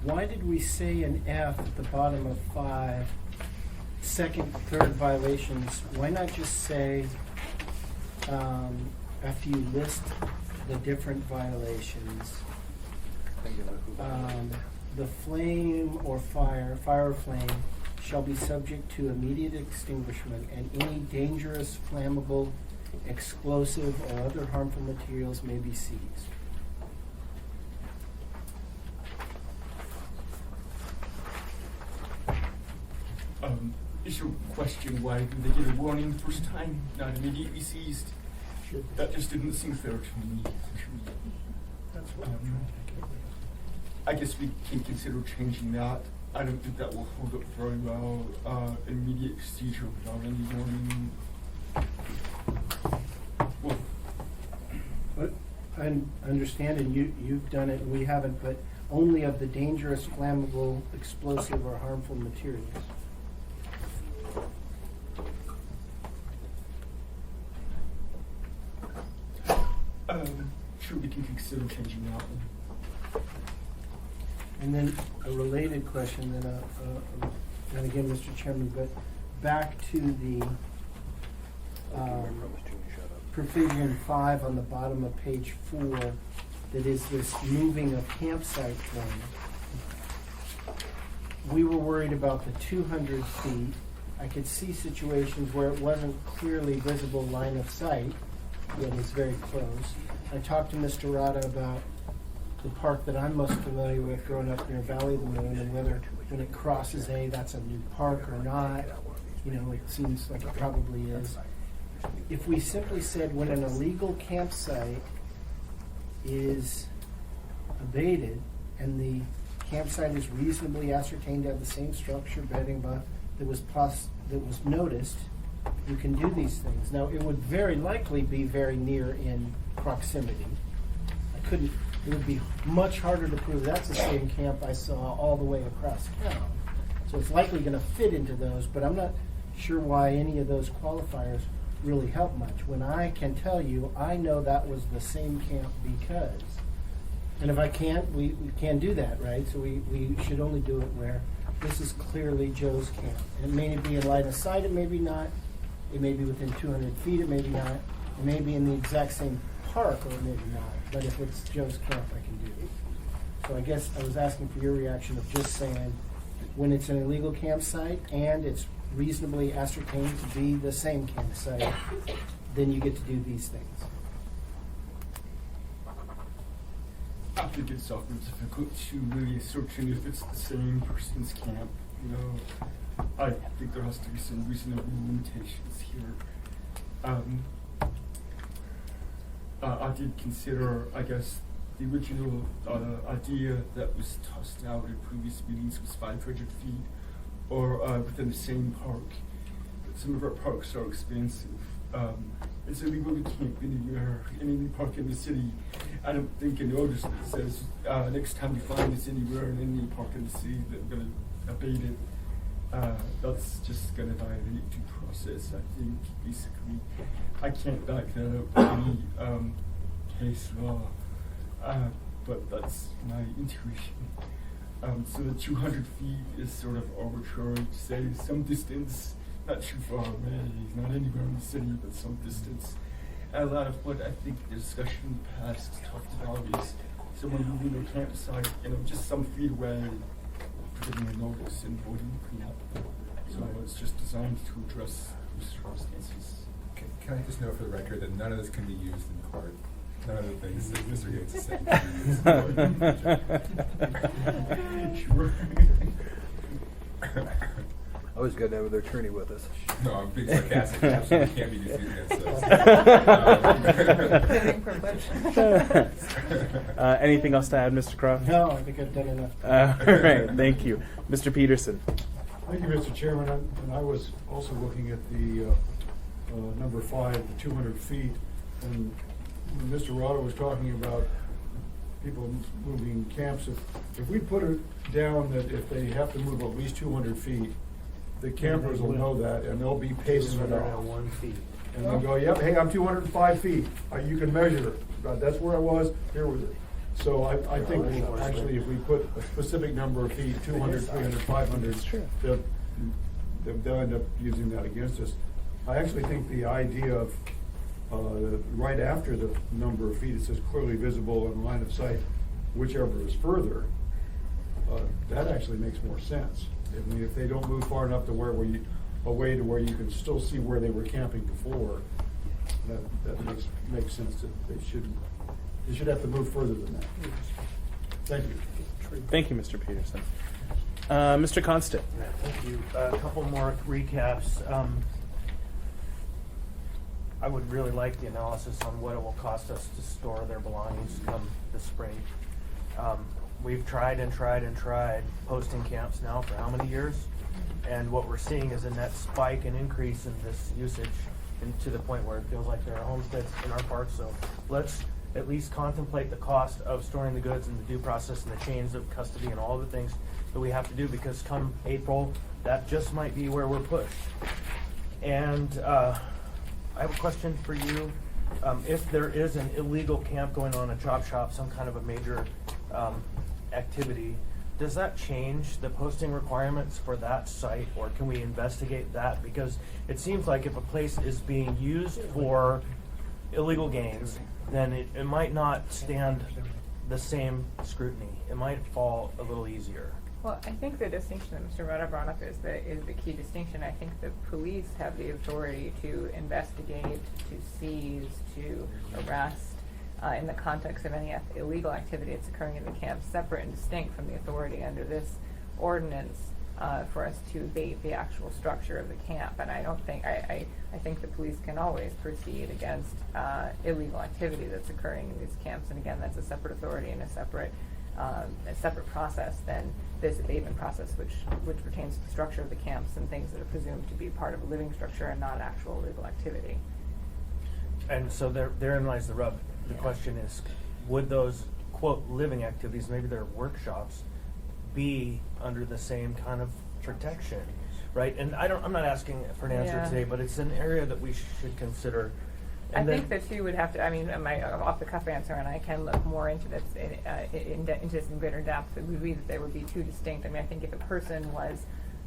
why did we say in F at the bottom of 5, second, third violations? Why not just say, after you list the different violations, the flame or fire or flame shall be subject to immediate extinguishment, and any dangerous, flammable, explosive, or other harmful materials may be seized? Is your question why do they get a warning the first time, not immediately seized? That just didn't seem fair to me. That's what I guess we can consider changing that. I don't think that will hold up very well. Immediate procedure without any warning. Well, But I understand, and you've done it, and we haven't, but only of the dangerous, flammable, explosive, or harmful materials. sure we can consider changing that one. And then a related question, and again, Mr. Chairman, but back to the provision 5 on the bottom of page 4, that is this moving of campsite thing. We were worried about the 200 feet. I could see situations where it wasn't clearly visible line of sight, yet it's very close. I talked to Mr. Rada about the park that I'm most familiar with growing up near Valley of the Moon, and whether when it crosses that's a new park or not. You know, it seems like it probably is. If we simply said when an illegal campsite is abated and the campsite is reasonably ascertained to have the same structure, bedding, that was noticed, you can do these things. Now, it would very likely be very near in proximity. It would be much harder to prove that's the same camp I saw all the way across town. So it's likely going to fit into those, but I'm not sure why any of those qualifiers really help much. When I can tell you, I know that was the same camp because, and if I can't, we can't do that, right? So we should only do it where this is clearly Joe's camp. And it may be in line of sight, it may be not. It may be within 200 feet, it may be not. It may be in the exact same park, or maybe not. But if it's Joe's camp, I can do it. So I guess I was asking for your reaction of just saying, when it's an illegal campsite and it's reasonably ascertained to be the same campsite, then you get to do these things. I think it's often difficult to really ascertain if it's the same person's camp. You know, I think there has to be some reasonable limitations here. I did consider, I guess, the original idea that was tossed out in previous meetings was 500 feet, or within the same park. Some of our parks are expansive. It's illegal to camp anywhere, in any park in the city. I don't think a notice that says next time you find this anywhere in any park in the city that we're going to abate it. That's just going to violate due process, I think, basically. I can't back that up with any case law, but that's my intuition. So the 200 feet is sort of arbitrary to say some distance, not too far away, not anywhere in the city, but some distance. And a lot of what I think the discussion in the past talked about is someone moving their campsite, just some feet away, giving a notice and voting cleanup. So it's just designed to address those circumstances. Can I just note for the record that none of this can be used in court? None of the things that Mr. Gates has said can be used in court. Sure. Always good to have their attorney with us. No, I'm being sarcastic. Absolutely can't be used against us. Anything else to add, Mr. Croft? No, I think I've done enough. All right, thank you. Mr. Peterson. Thank you, Mr. Chairman. And I was also looking at the number 5, the 200 feet. And when Mr. Rada was talking about people moving camps, if we put it down that if they have to move at least 200 feet, the campers will know that, and they'll be pacing it off. 1 feet. And they'll go, yep, hey, I'm 205 feet. You can measure it. That's where I was. Here was it. So I think actually if we put a specific number of feet, 200, 300, 500, they'll end up using that against us. I actually think the idea of right after the number of feet, it says clearly visible in line of sight, whichever is further, that actually makes more sense. I mean, if they don't move far enough to away to where you can still see where they were camping before, that makes sense that they should have to move further than that. Thank you. Thank you, Mr. Peterson. Mr. Constant. Thank you. A couple more recaps. I would really like the analysis on what it will cost us to store their belongings come the spring. We've tried and tried and tried posting camps now for how many years? And what we're seeing is a net spike and increase in this usage, and to the point where it feels like there are homesteads in our parks. So let's at least contemplate the cost of storing the goods and the due process and the chains of custody and all the things that we have to do, because come April, that just might be where we're pushed. And I have a question for you. If there is an illegal camp going on, a chop shop, some kind of a major activity, does that change the posting requirements for that site, or can we investigate that? Because it seems like if a place is being used for illegal gains, then it might not stand the same scrutiny. It might fall a little easier. Well, I think the distinction that Mr. Rutta brought up is the key distinction. I think the police have the authority to investigate, to seize, to arrest in the context of any illegal activity that's occurring in the camp, separate and distinct from the authority under this ordinance for us to abate the actual structure of the camp. And I don't think, I think the police can always proceed against illegal activity that's occurring in these camps. And again, that's a separate authority and a separate process than this abatement process, which pertains to the structure of the camps and things that are presumed to be part of a living structure and not actual illegal activity. And so therein lies the rub. The question is, would those, quote, living activities, maybe they're workshops, be under the same kind of protection, right? And I'm not asking for an answer today, but it's an area that we should consider. And I think that you would have to, I mean, my off-the-cuff answer, and I can look more into this into this in greater depth, it would be that there would be two distinct. I mean, I think if a person was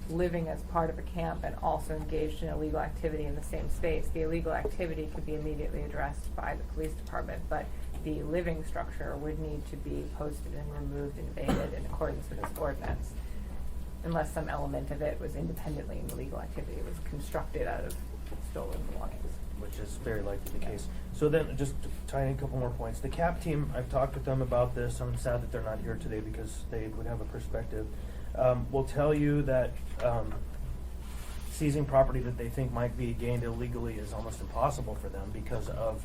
living as part of a camp and also engaged in illegal activity in the same space, the illegal activity could be immediately addressed by the police department, but the living structure would need to be posted and removed and abated in accordance with this ordinance, unless some element of it was independently an illegal activity. It was constructed out of stolen belongings. Which is very likely the case. So then, just to tie in a couple more points. The CAP team, I've talked with them about this. I'm sad that they're not here today because they would have a perspective. Will tell you that seizing property that they think might be gained illegally is almost impossible for them because of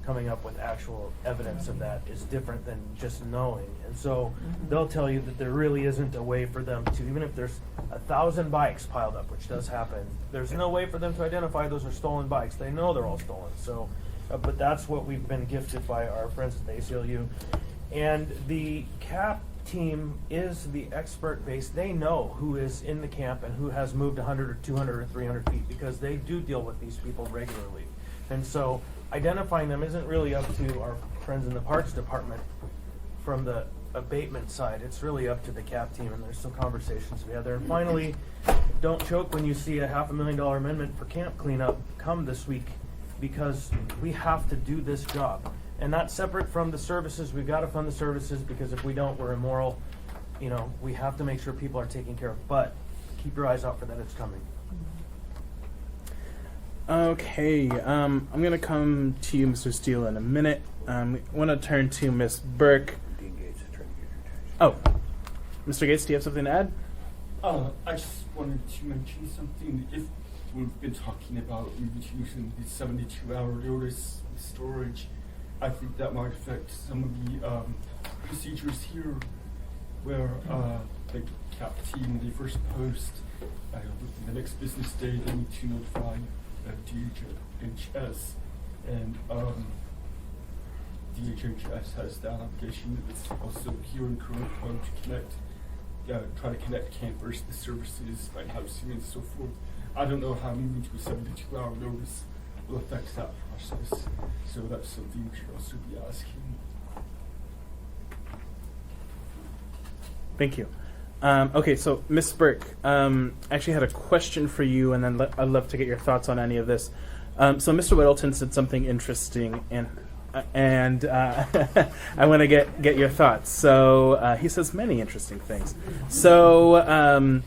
coming up with actual evidence of that is different than just knowing. And so they'll tell you that there really isn't a way for them to, even if there's 1,000 bikes piled up, which does happen, there's no way for them to identify those are stolen bikes. They know they're all stolen. So, but that's what we've been gifted by our friends at the ACLU. And the CAP team is the expert base. They know who is in the camp and who has moved 100 or 200 or 300 feet because they do deal with these people regularly. And so identifying them isn't really up to our friends in the Parks Department from the abatement side. It's really up to the CAP team, and there's some conversations we had there. And finally, don't choke when you see a $500,000 amendment for camp cleanup come this week, because we have to do this job. And that's separate from the services. We've got to fund the services, because if we don't, we're immoral. You know, we have to make sure people are taken care of. But keep your eyes out for that. It's coming. Okay, I'm going to come to you, Mr. Steele, in a minute. I want to turn to Miss Burke. Oh, Mr. Gates, do you have something to add? I just wanted to mention something. If we've been talking about reducing the 72-hour notice storage, I think that might affect some of the procedures here, where the CAP team, they first post, within the next business day, they need to notify DHS, and DHS has that obligation. It's also here in Corona to connect, try to connect campers to services by housing and so forth. I don't know how moving to a 72-hour notice will affect that process, so that's something we should also be asking. Thank you. Okay, so Ms. Burke, I actually had a question for you, and then I'd love to get your thoughts on any of this. So Mr. Whittleton said something interesting, and I want to get your thoughts. So he says many interesting things. So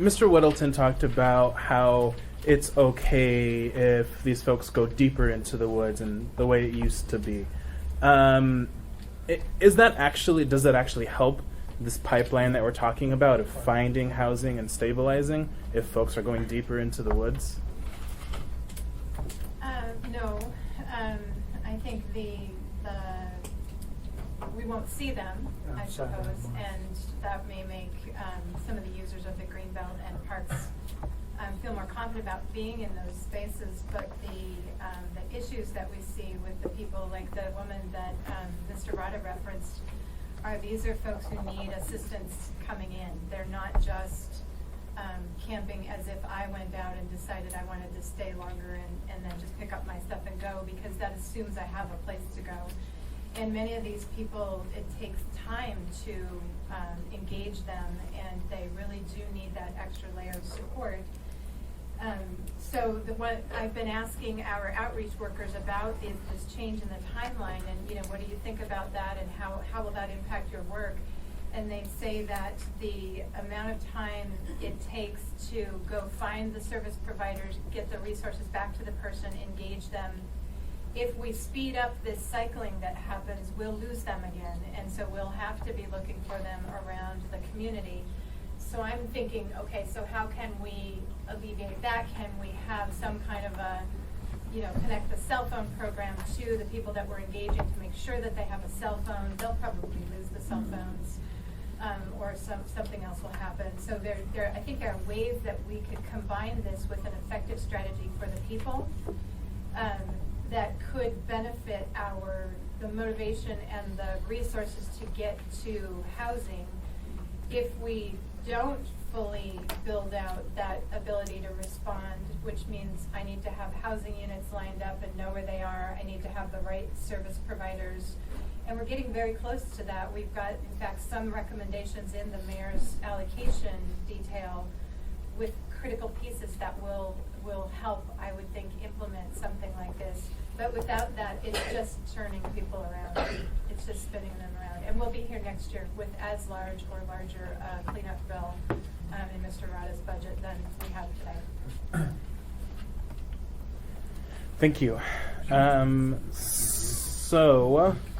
Mr. Whittleton talked about how it's okay if these folks go deeper into the woods and the way it used to be. Does that actually help this pipeline that we're talking about of finding housing and stabilizing if folks are going deeper into the woods? No, I think we won't see them, I suppose, and that may make some of the users of the Greenbelt and parks feel more confident about being in those spaces. But the issues that we see with the people, like the woman that Mr. Rada referenced, these are folks who need assistance coming in. They're not just camping as if I went out and decided I wanted to stay longer and then just pick up my stuff and go, because that assumes I have a place to go. And many of these people, it takes time to engage them, and they really do need that extra layer of support. So what I've been asking our outreach workers about is this change in the timeline, and what do you think about that, and how will that impact your work? And they say that the amount of time it takes to go find the service providers, get the resources back to the person, engage them. If we speed up this cycling that happens, we'll lose them again, and so we'll have to be looking for them around the community. So I'm thinking, okay, so how can we alleviate that? Can we have some kind of a, connect the cell phone program to the people that we're engaging to make sure that they have a cell phone? They'll probably lose the cell phones, or something else will happen. So I think there are ways that we could combine this with an effective strategy for the people that could benefit the motivation and the resources to get to housing. If we don't fully build out that ability to respond, which means I need to have housing units lined up and know where they are, I need to have the right service providers, and we're getting very close to that. We've got, in fact, some recommendations in the mayor's allocation detail with critical pieces that will help, I would think, implement something like this. But without that, it's just turning people around. It's just spinning them around. And we'll be here next year with as large or larger cleanup bill in Mr. Rada's budget than we have today. Thank you.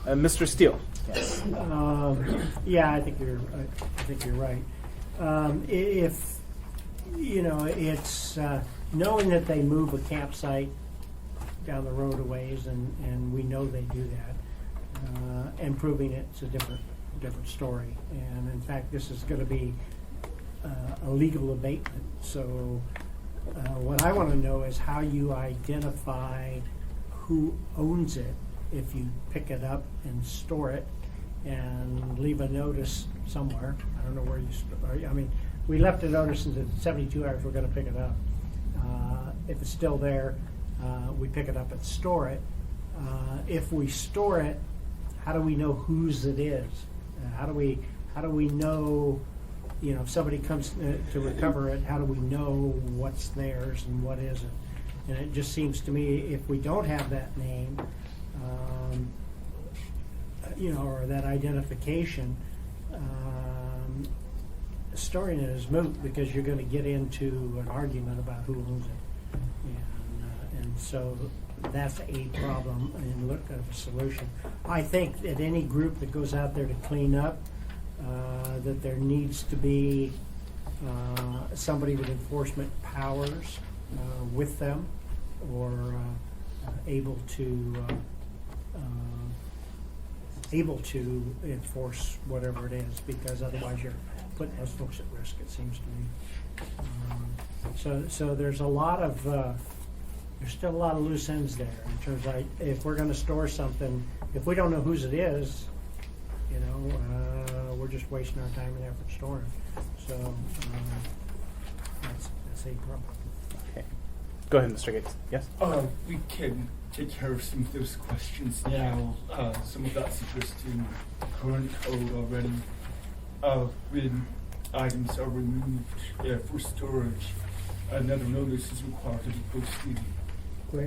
Mr. Steele. Yes. Yeah, I think you're right. If it's knowing that they move a campsite down the road a ways, and we know they do that, and proving it's a different story. And in fact, this is going to be a legal abatement. So what I want to know is how you identify who owns it if you pick it up and store it and leave a notice somewhere. I don't know where you store. I mean, we left a notice in 72 hours we're going to pick it up. If it's still there, we pick it up and store it. If we store it, how do we know whose it is? How do we know? If somebody comes to recover it, how do we know what's theirs and what isn't? And it just seems to me, if we don't have that name, or that identification, storing it is moot, because you're going to get into an argument about who owns it, and so that's a problem. And look at a solution. I think that any group that goes out there to clean up, that there needs to be somebody with enforcement powers with them, or able to enforce whatever it is, because otherwise you're putting those folks at risk, it seems to me. So there's still a lot of loose ends there in terms of, if we're going to store something, if we don't know whose it is, we're just wasting our time and effort storing it. So that's a problem. Okay. Go ahead, Mr. Gates. Yes? We can take care of some of those questions now. Some of that's addressed in the current code already. When items are removed for storage, another notice is required to be posted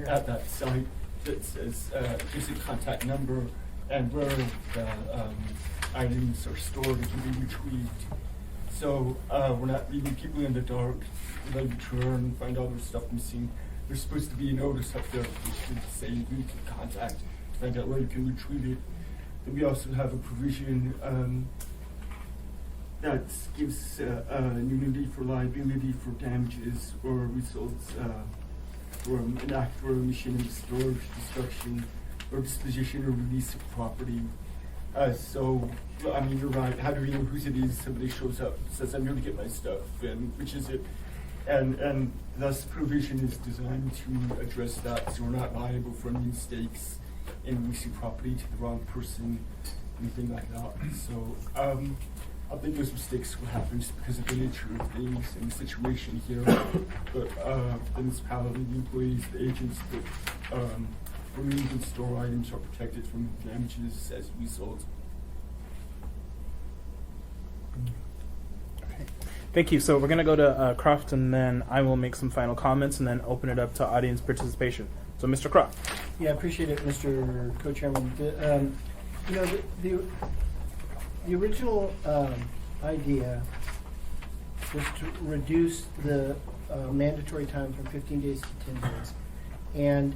at that site that says just a contact number and where the items are stored and can be retrieved. So we're not leaving people in the dark. They return, find all their stuff missing. There's supposed to be a notice up there that should say you can contact to find out where you can retrieve it. Then we also have a provision that gives immunity for liability for damages or results from an act for omission and storage, destruction, or disposition or release of property. So, I mean, you're right. How do we know whose it is? Somebody shows up, says, "I'm here to get my stuff," and which is it? And thus, provision is designed to address that, so we're not liable for any mistakes in releasing property to the wrong person, anything like that. So, I think those mistakes will happen just because of the nature of things and the situation here. But the municipality, the employees, the agents that remove and store items are protected from damages as a result. Okay. Thank you. So we're going to go to Croft, and then I will make some final comments and then open it up to audience participation. So, Mr. Croft. Yeah, I appreciate it, Mr. Co-Chairman. The original idea was to reduce the mandatory time from 15 days to 10 days. And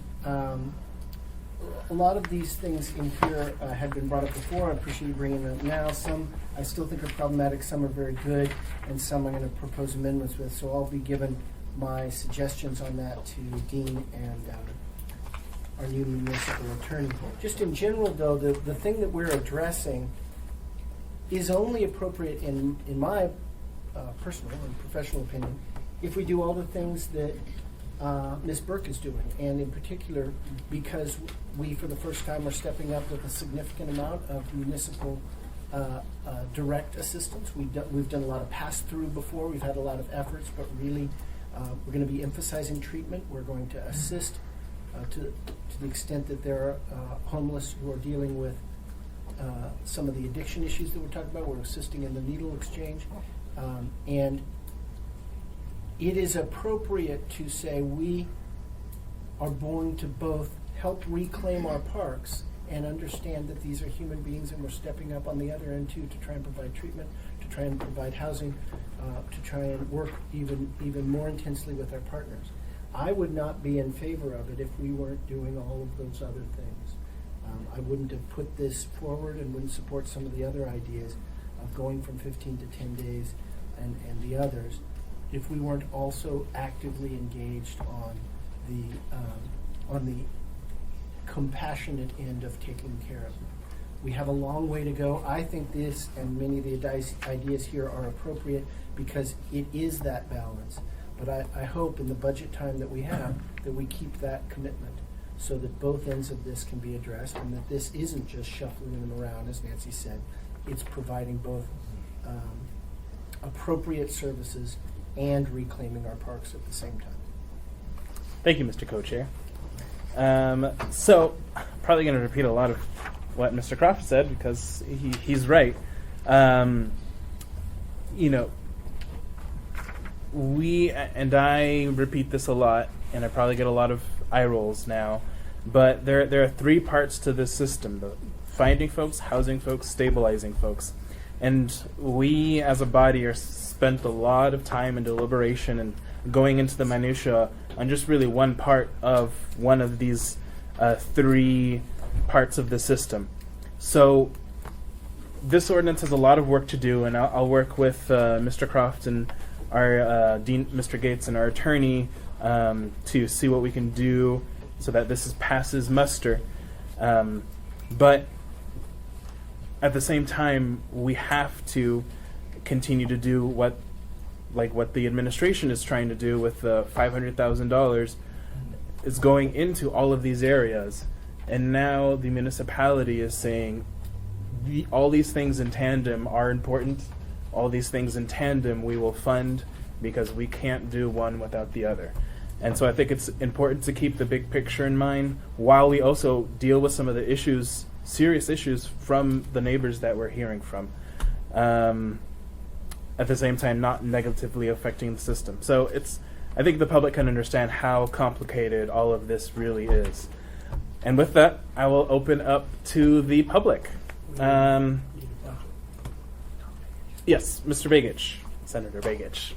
a lot of these things in here had been brought up before. I appreciate you bringing them up now. Some I still think are problematic, some are very good, and some I'm going to propose amendments with. So I'll be giving my suggestions on that to Dean and our new municipal attorney. Just in general, though, the thing that we're addressing is only appropriate in my personal and professional opinion if we do all the things that Ms. Burke is doing, and in particular because we for the first time are stepping up with a significant amount of municipal direct assistance. We've done a lot of pass-through before, we've had a lot of efforts, but really we're going to be emphasizing treatment. We're going to assist to the extent that there are homeless who are dealing with some of the addiction issues that we're talking about. We're assisting in the needle exchange. And it is appropriate to say we are going to both help reclaim our parks and understand that these are human beings, and we're stepping up on the other end too to try and provide treatment, to try and provide housing, to try and work even more intensely with our partners. I would not be in favor of it if we weren't doing all of those other things. I wouldn't have put this forward and wouldn't support some of the other ideas of going from 15 to 10 days and the others if we weren't also actively engaged on the compassionate end of taking care of them. We have a long way to go. I think this and many of the ideas here are appropriate because it is that balance. But I hope in the budget time that we have that we keep that commitment so that both ends of this can be addressed and that this isn't just shuffling them around, as Nancy said. It's providing both appropriate services and reclaiming our parks at the same time. Thank you, Mr. Co-Chair. So, probably going to repeat a lot of what Mr. Croft said because he's right. We, and I repeat this a lot, and I probably get a lot of eye rolls now, but there are three parts to this system: the finding folks, housing folks, stabilizing folks. And we, as a body, are spent a lot of time and deliberation and going into the minutia on just really one part of one of these three parts of the system. So this ordinance has a lot of work to do, and I'll work with Mr. Croft and our Dean, Mr. Gates, and our attorney to see what we can do so that this passes muster. But at the same time, we have to continue to do what the administration is trying to do with the $500,000 is going into all of these areas. And now the municipality is saying all these things in tandem are important. All these things in tandem we will fund because we can't do one without the other. And so I think it's important to keep the big picture in mind while we also deal with some of the issues, serious issues from the neighbors that we're hearing from. At the same time, not negatively affecting the system. So I think the public can understand how complicated all of this really is. And with that, I will open up to the public. Yes, Mr. Begich, Senator Begich.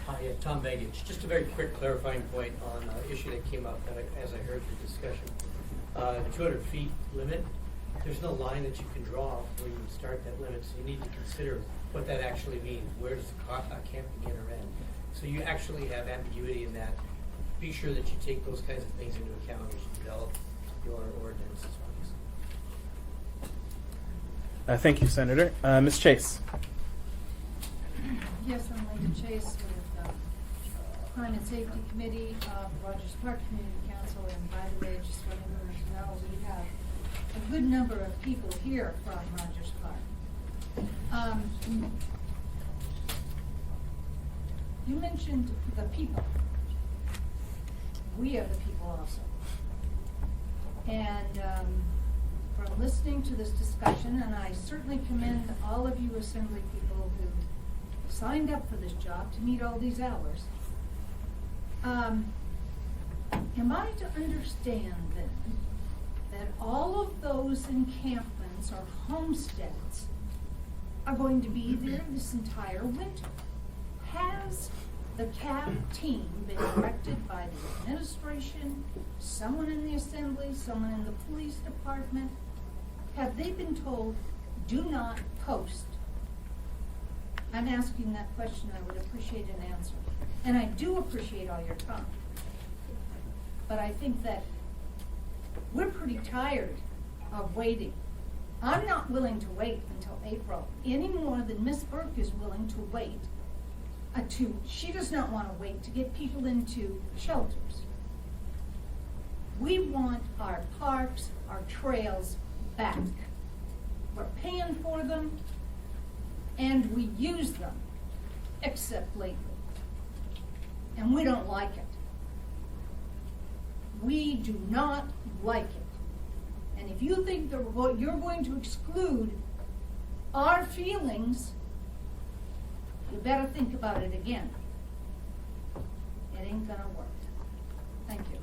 Hi, Tom Begich. Just a very quick clarifying point on an issue that came up as I heard the discussion. 200 feet limit, there's no line that you can draw where you start that limit, so you need to consider what that actually means. Where does the camp begin or end? So you actually have ambiguity in that be sure that you take those kinds of things into account as you develop your ordinances. Thank you, Senator. Ms. Chase. Yes, I'm Linda Chase with Crime and Safety Committee of Rogers Park Community Council. And by the way, just letting everyone know, we have a good number of people here from Rogers Park. You mentioned the people. We are the people also. And from listening to this discussion, and I certainly commend all of you assembly people who signed up for this job to meet all these hours. Am I to understand then that all of those encampments or homesteads are going to be there this entire winter? Has the CAP team been directed by the administration, someone in the assembly, someone in the police department? Have they been told, do not post? I'm asking that question. I would appreciate an answer. And I do appreciate all your time. But I think that we're pretty tired of waiting. I'm not willing to wait until April any more than Ms. Burke is willing to wait. She does not want to wait to get people into shelters. We want our parks, our trails back. We're paying for them, and we use them, except lately. And we don't like it. We do not like it. And if you think that you're going to exclude our feelings, you better think about it again. It ain't gonna work. Thank you.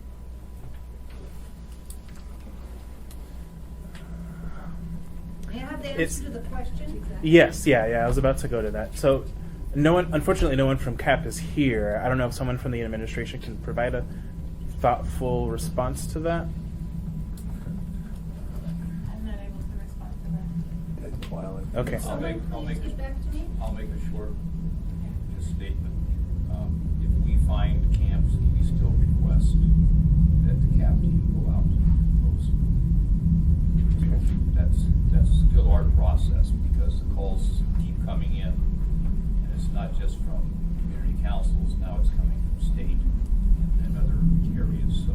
May I have the answer to the question? Yes, I was about to go to that. So, unfortunately, no one from CAP is here. I don't know if someone from the administration can provide a thoughtful response to that. I'm not able to respond to that. Okay. I'll make Get back to me. a short statement. If we find camps, we still request that the CAP team go out and post. That's still our process because the calls keep coming in, and it's not just from community councils. Now it's coming from state and other areas. So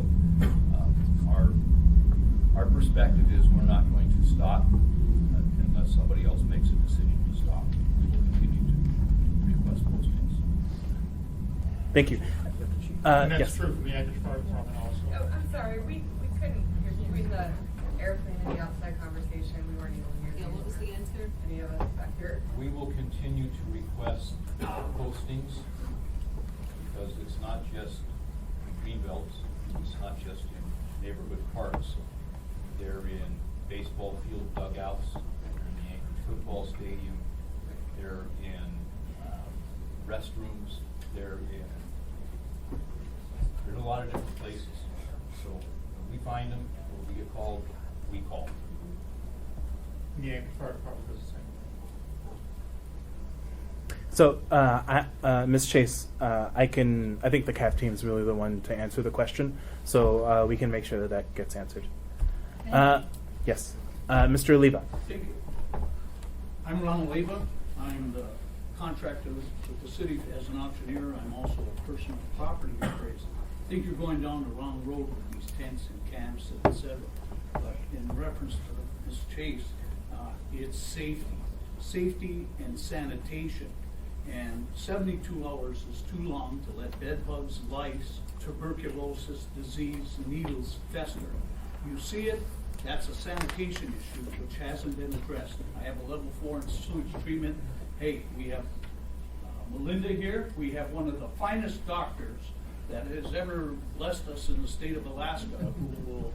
our perspective is we're not going to stop unless somebody else makes a decision to stop. We will continue to request postings. Thank you. And that's Yes. true for the Aggie Fire Department also. Oh, I'm sorry, we couldn't hear between the airplane and the outside conversation, we weren't able to hear. Yeah, what was the answer? Any of us back here? We will continue to request postings because it's not just green belts, it's not just in neighborhood parks. They're in baseball field dugouts, they're in the Yankee football stadium, they're in restrooms, they're in a lot of different places. So when we find them, when we get called, we call. The Aggie Fire Department does the same. So, Ms. Chase, I think the CAP team is really the one to answer the question, so we can make sure that gets answered. Yes. Mr. Oliva. Thank you. I'm Ronald Leva. I'm the contractor with the city as an auctioneer. I'm also a person of property appraisal. I think you're going down the wrong road with these tents and camps, etc. But in reference to Ms. Chase, it's safety and sanitation. And 72 hours is too long to let bed bugs, lice, tuberculosis, disease, needles fester. You see it, that's a sanitation issue which hasn't been addressed. I have a level 4 in sewage treatment. Hey, we have Melinda here. We have one of the finest doctors that has ever blessed us in the state of Alaska who will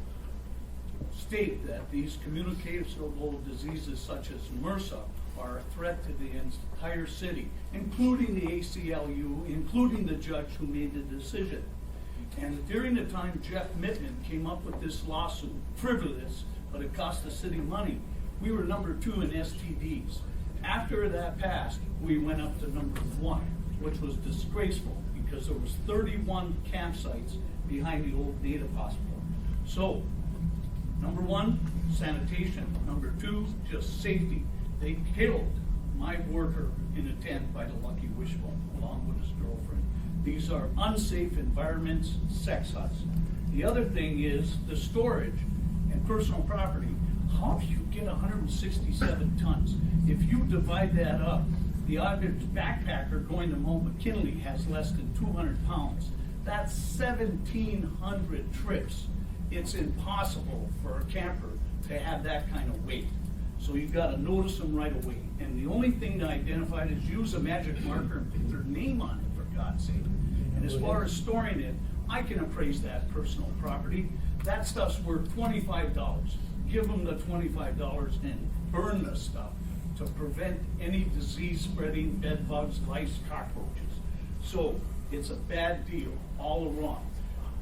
state that these communicable diseases such as MRSA are a threat to the entire city, including the ACLU, including the judge who made the decision. And during the time Jeff Mittman came up with this lawsuit, frivolous, but it cost the city money, we were number 2 in STDs. After that passed, we went up to number 1, which was disgraceful because there was 31 campsites behind the old Native Hospital. So, number one, sanitation. Number two, just safety. They killed my worker in a tent by the Lucky Wishbone, along with his girlfriend. These are unsafe environments, sex huts. The other thing is the storage and personal property. How do you get 167 tons? If you divide that up, the average backpacker going to Mount McKinley has less than 200 pounds. That's 1,700 trips. It's impossible for a camper to have that kind of weight. So you've got to notice them right away. And the only thing to identify is use a magic marker and put their name on it, for God's sake. And as far as storing it, I can appraise that personal property. That stuff's worth $25. Give them the $25 and burn the stuff to prevent any disease spreading, bed bugs, lice, cockroaches. So it's a bad deal all around.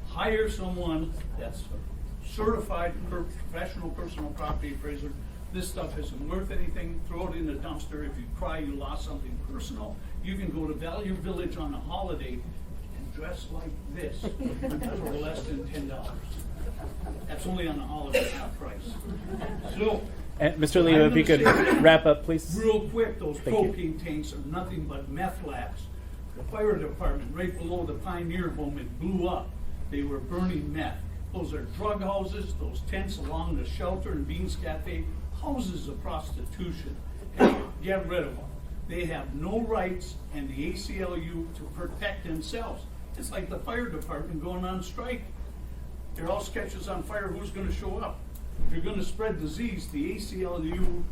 Hire someone that's a certified professional personal property appraiser. This stuff isn't worth anything. Throw it in the dumpster. If you cry you lost something personal, you can go to Value Village on a holiday and dress like this for less than $10. That's only on the holiday, not price. So, And Mr. Leo, if you could wrap up, please. Real quick, those Thank you. propane tanks are nothing but meth labs. The fire department, right below the Pioneer Home, it blew up. They were burning meth. Those are drug houses, those tents along the Shelter and Beans Cafe, houses of prostitution. And get rid of them. They have no rights, and the ACLU to protect themselves. It's like the fire department going on strike. They're all sketches on fire. Who's going to show up? If you're going to spread disease, the ACLU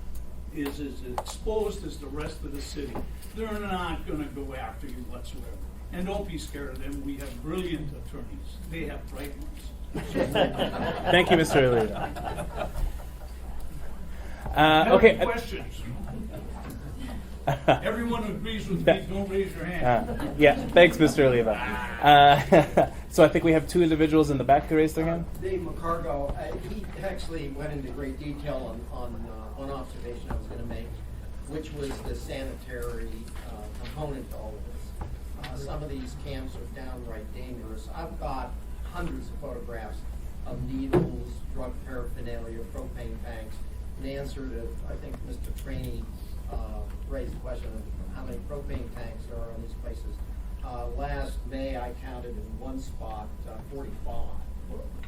is as exposed as the rest of the city. They're not going to go after you whatsoever. And don't be scared of them. We have brilliant attorneys. They have bright ones. Thank you, Mr. Leo. Okay. Questions? Everyone who agrees with me, don't raise your hand. Yeah, thanks, Mr. Oliva. So I think we have two individuals in the back who raised their hand. Dave McCargo, he actually went into great detail on one observation I was going to make, which was the sanitary component to all of this. Some of these camps are downright dangerous. I've got hundreds of photographs of needles, drug paraphernalia, propane tanks. In answer to, I think, Mr. Trainee raised the question of how many propane tanks there are in these places. Last May, I counted in one spot 45,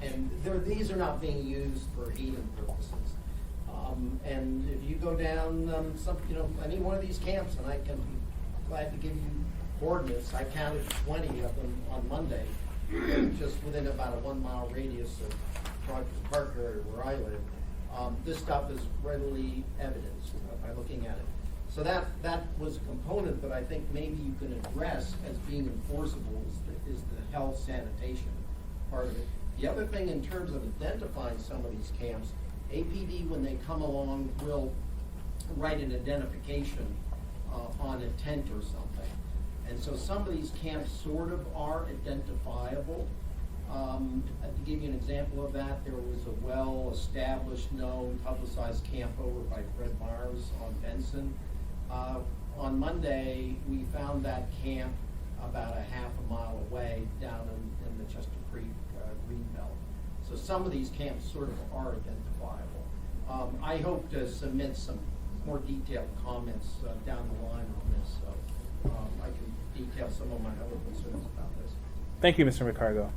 and these are not being used for heating purposes. And if you go down any one of these camps, and I can be glad to give you coordinates. I counted 20 of them on Monday, just within about a 1 mile radius of Project Park area where I live. This stuff is readily evidenced by looking at it. So that was a component that I think maybe you can address as being enforceable is the health sanitation part of it. The other thing in terms of identifying some of these camps, APD, when they come along, will write an identification on a tent or something. And so some of these camps sort of are identifiable. To give you an example of that, there was a well-established, known, publicized camp over by Fred Myers on Benson. On Monday, we found that camp about a half a mile away down in the Chester Creek Greenbelt. So some of these camps sort of are identifiable. I hope to submit some more detailed comments down the line on this. So I can detail some of my other concerns about this. Thank you, Mr. McCargo.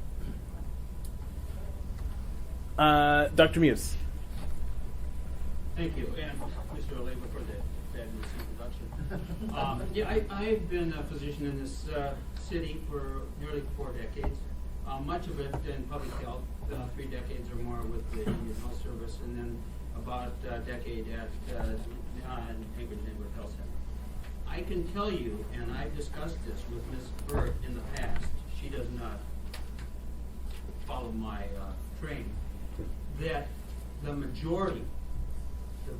Dr. Muse. Thank you, and Mr. Oliva for the fabulous introduction. I've been a physician in this city for nearly 4 decades, much of it in public health, 3 decades or more with the Indian Health Service, and then about a decade at Anchorage Neighborhood Health Center. I can tell you, and I've discussed this with Ms. Burt in the past, she does not follow my train, that the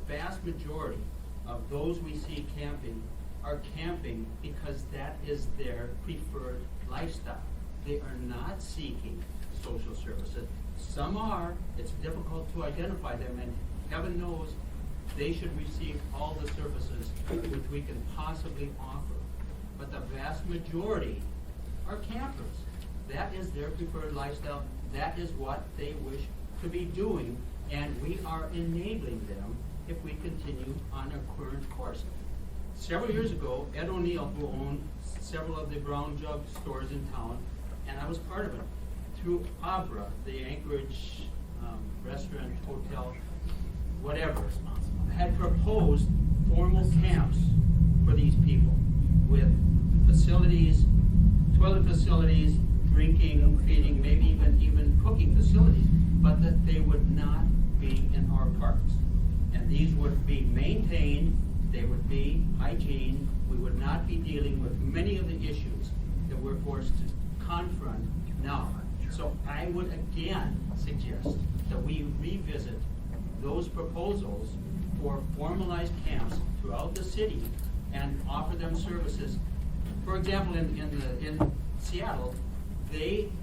vast majority of those we see camping are camping because that is their preferred lifestyle. They are not seeking social services. Some are. It's difficult to identify them, and heaven knows they should receive all the services which we can possibly offer. But the vast majority are campers. That is their preferred lifestyle. That is what they wish to be doing, and we are enabling them if we continue on our current course. Several years ago, Ed O'Neill, who owned several of the Brown Jug stores in town, and I was part of it, through Abra, the Anchorage restaurant, hotel, whatever, had proposed formal camps for these people with facilities, toilet facilities, drinking, feeding, maybe even cooking facilities, but that they would not be in our parks. And these would be maintained, they would be hygiene, we would not be dealing with many of the issues that we're forced to confront now. So I would again suggest that we revisit those proposals for formalized camps throughout the city and offer them services. For example, in Seattle,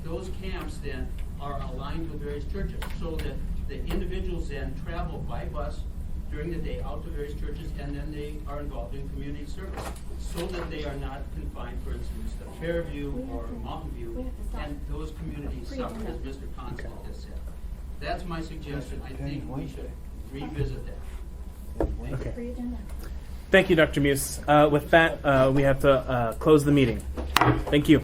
those camps then are aligned with various churches, so that the individuals then travel by bus during the day out to various churches, and then they are involved in community service, so that they are not confined, for instance, to Fairview or Mountain View, and those communities suffer, as Mr. Consul has said. That's my suggestion. I think we should revisit that. Okay. Thank you, Dr. Muse. With that, we have to close the meeting. Thank you.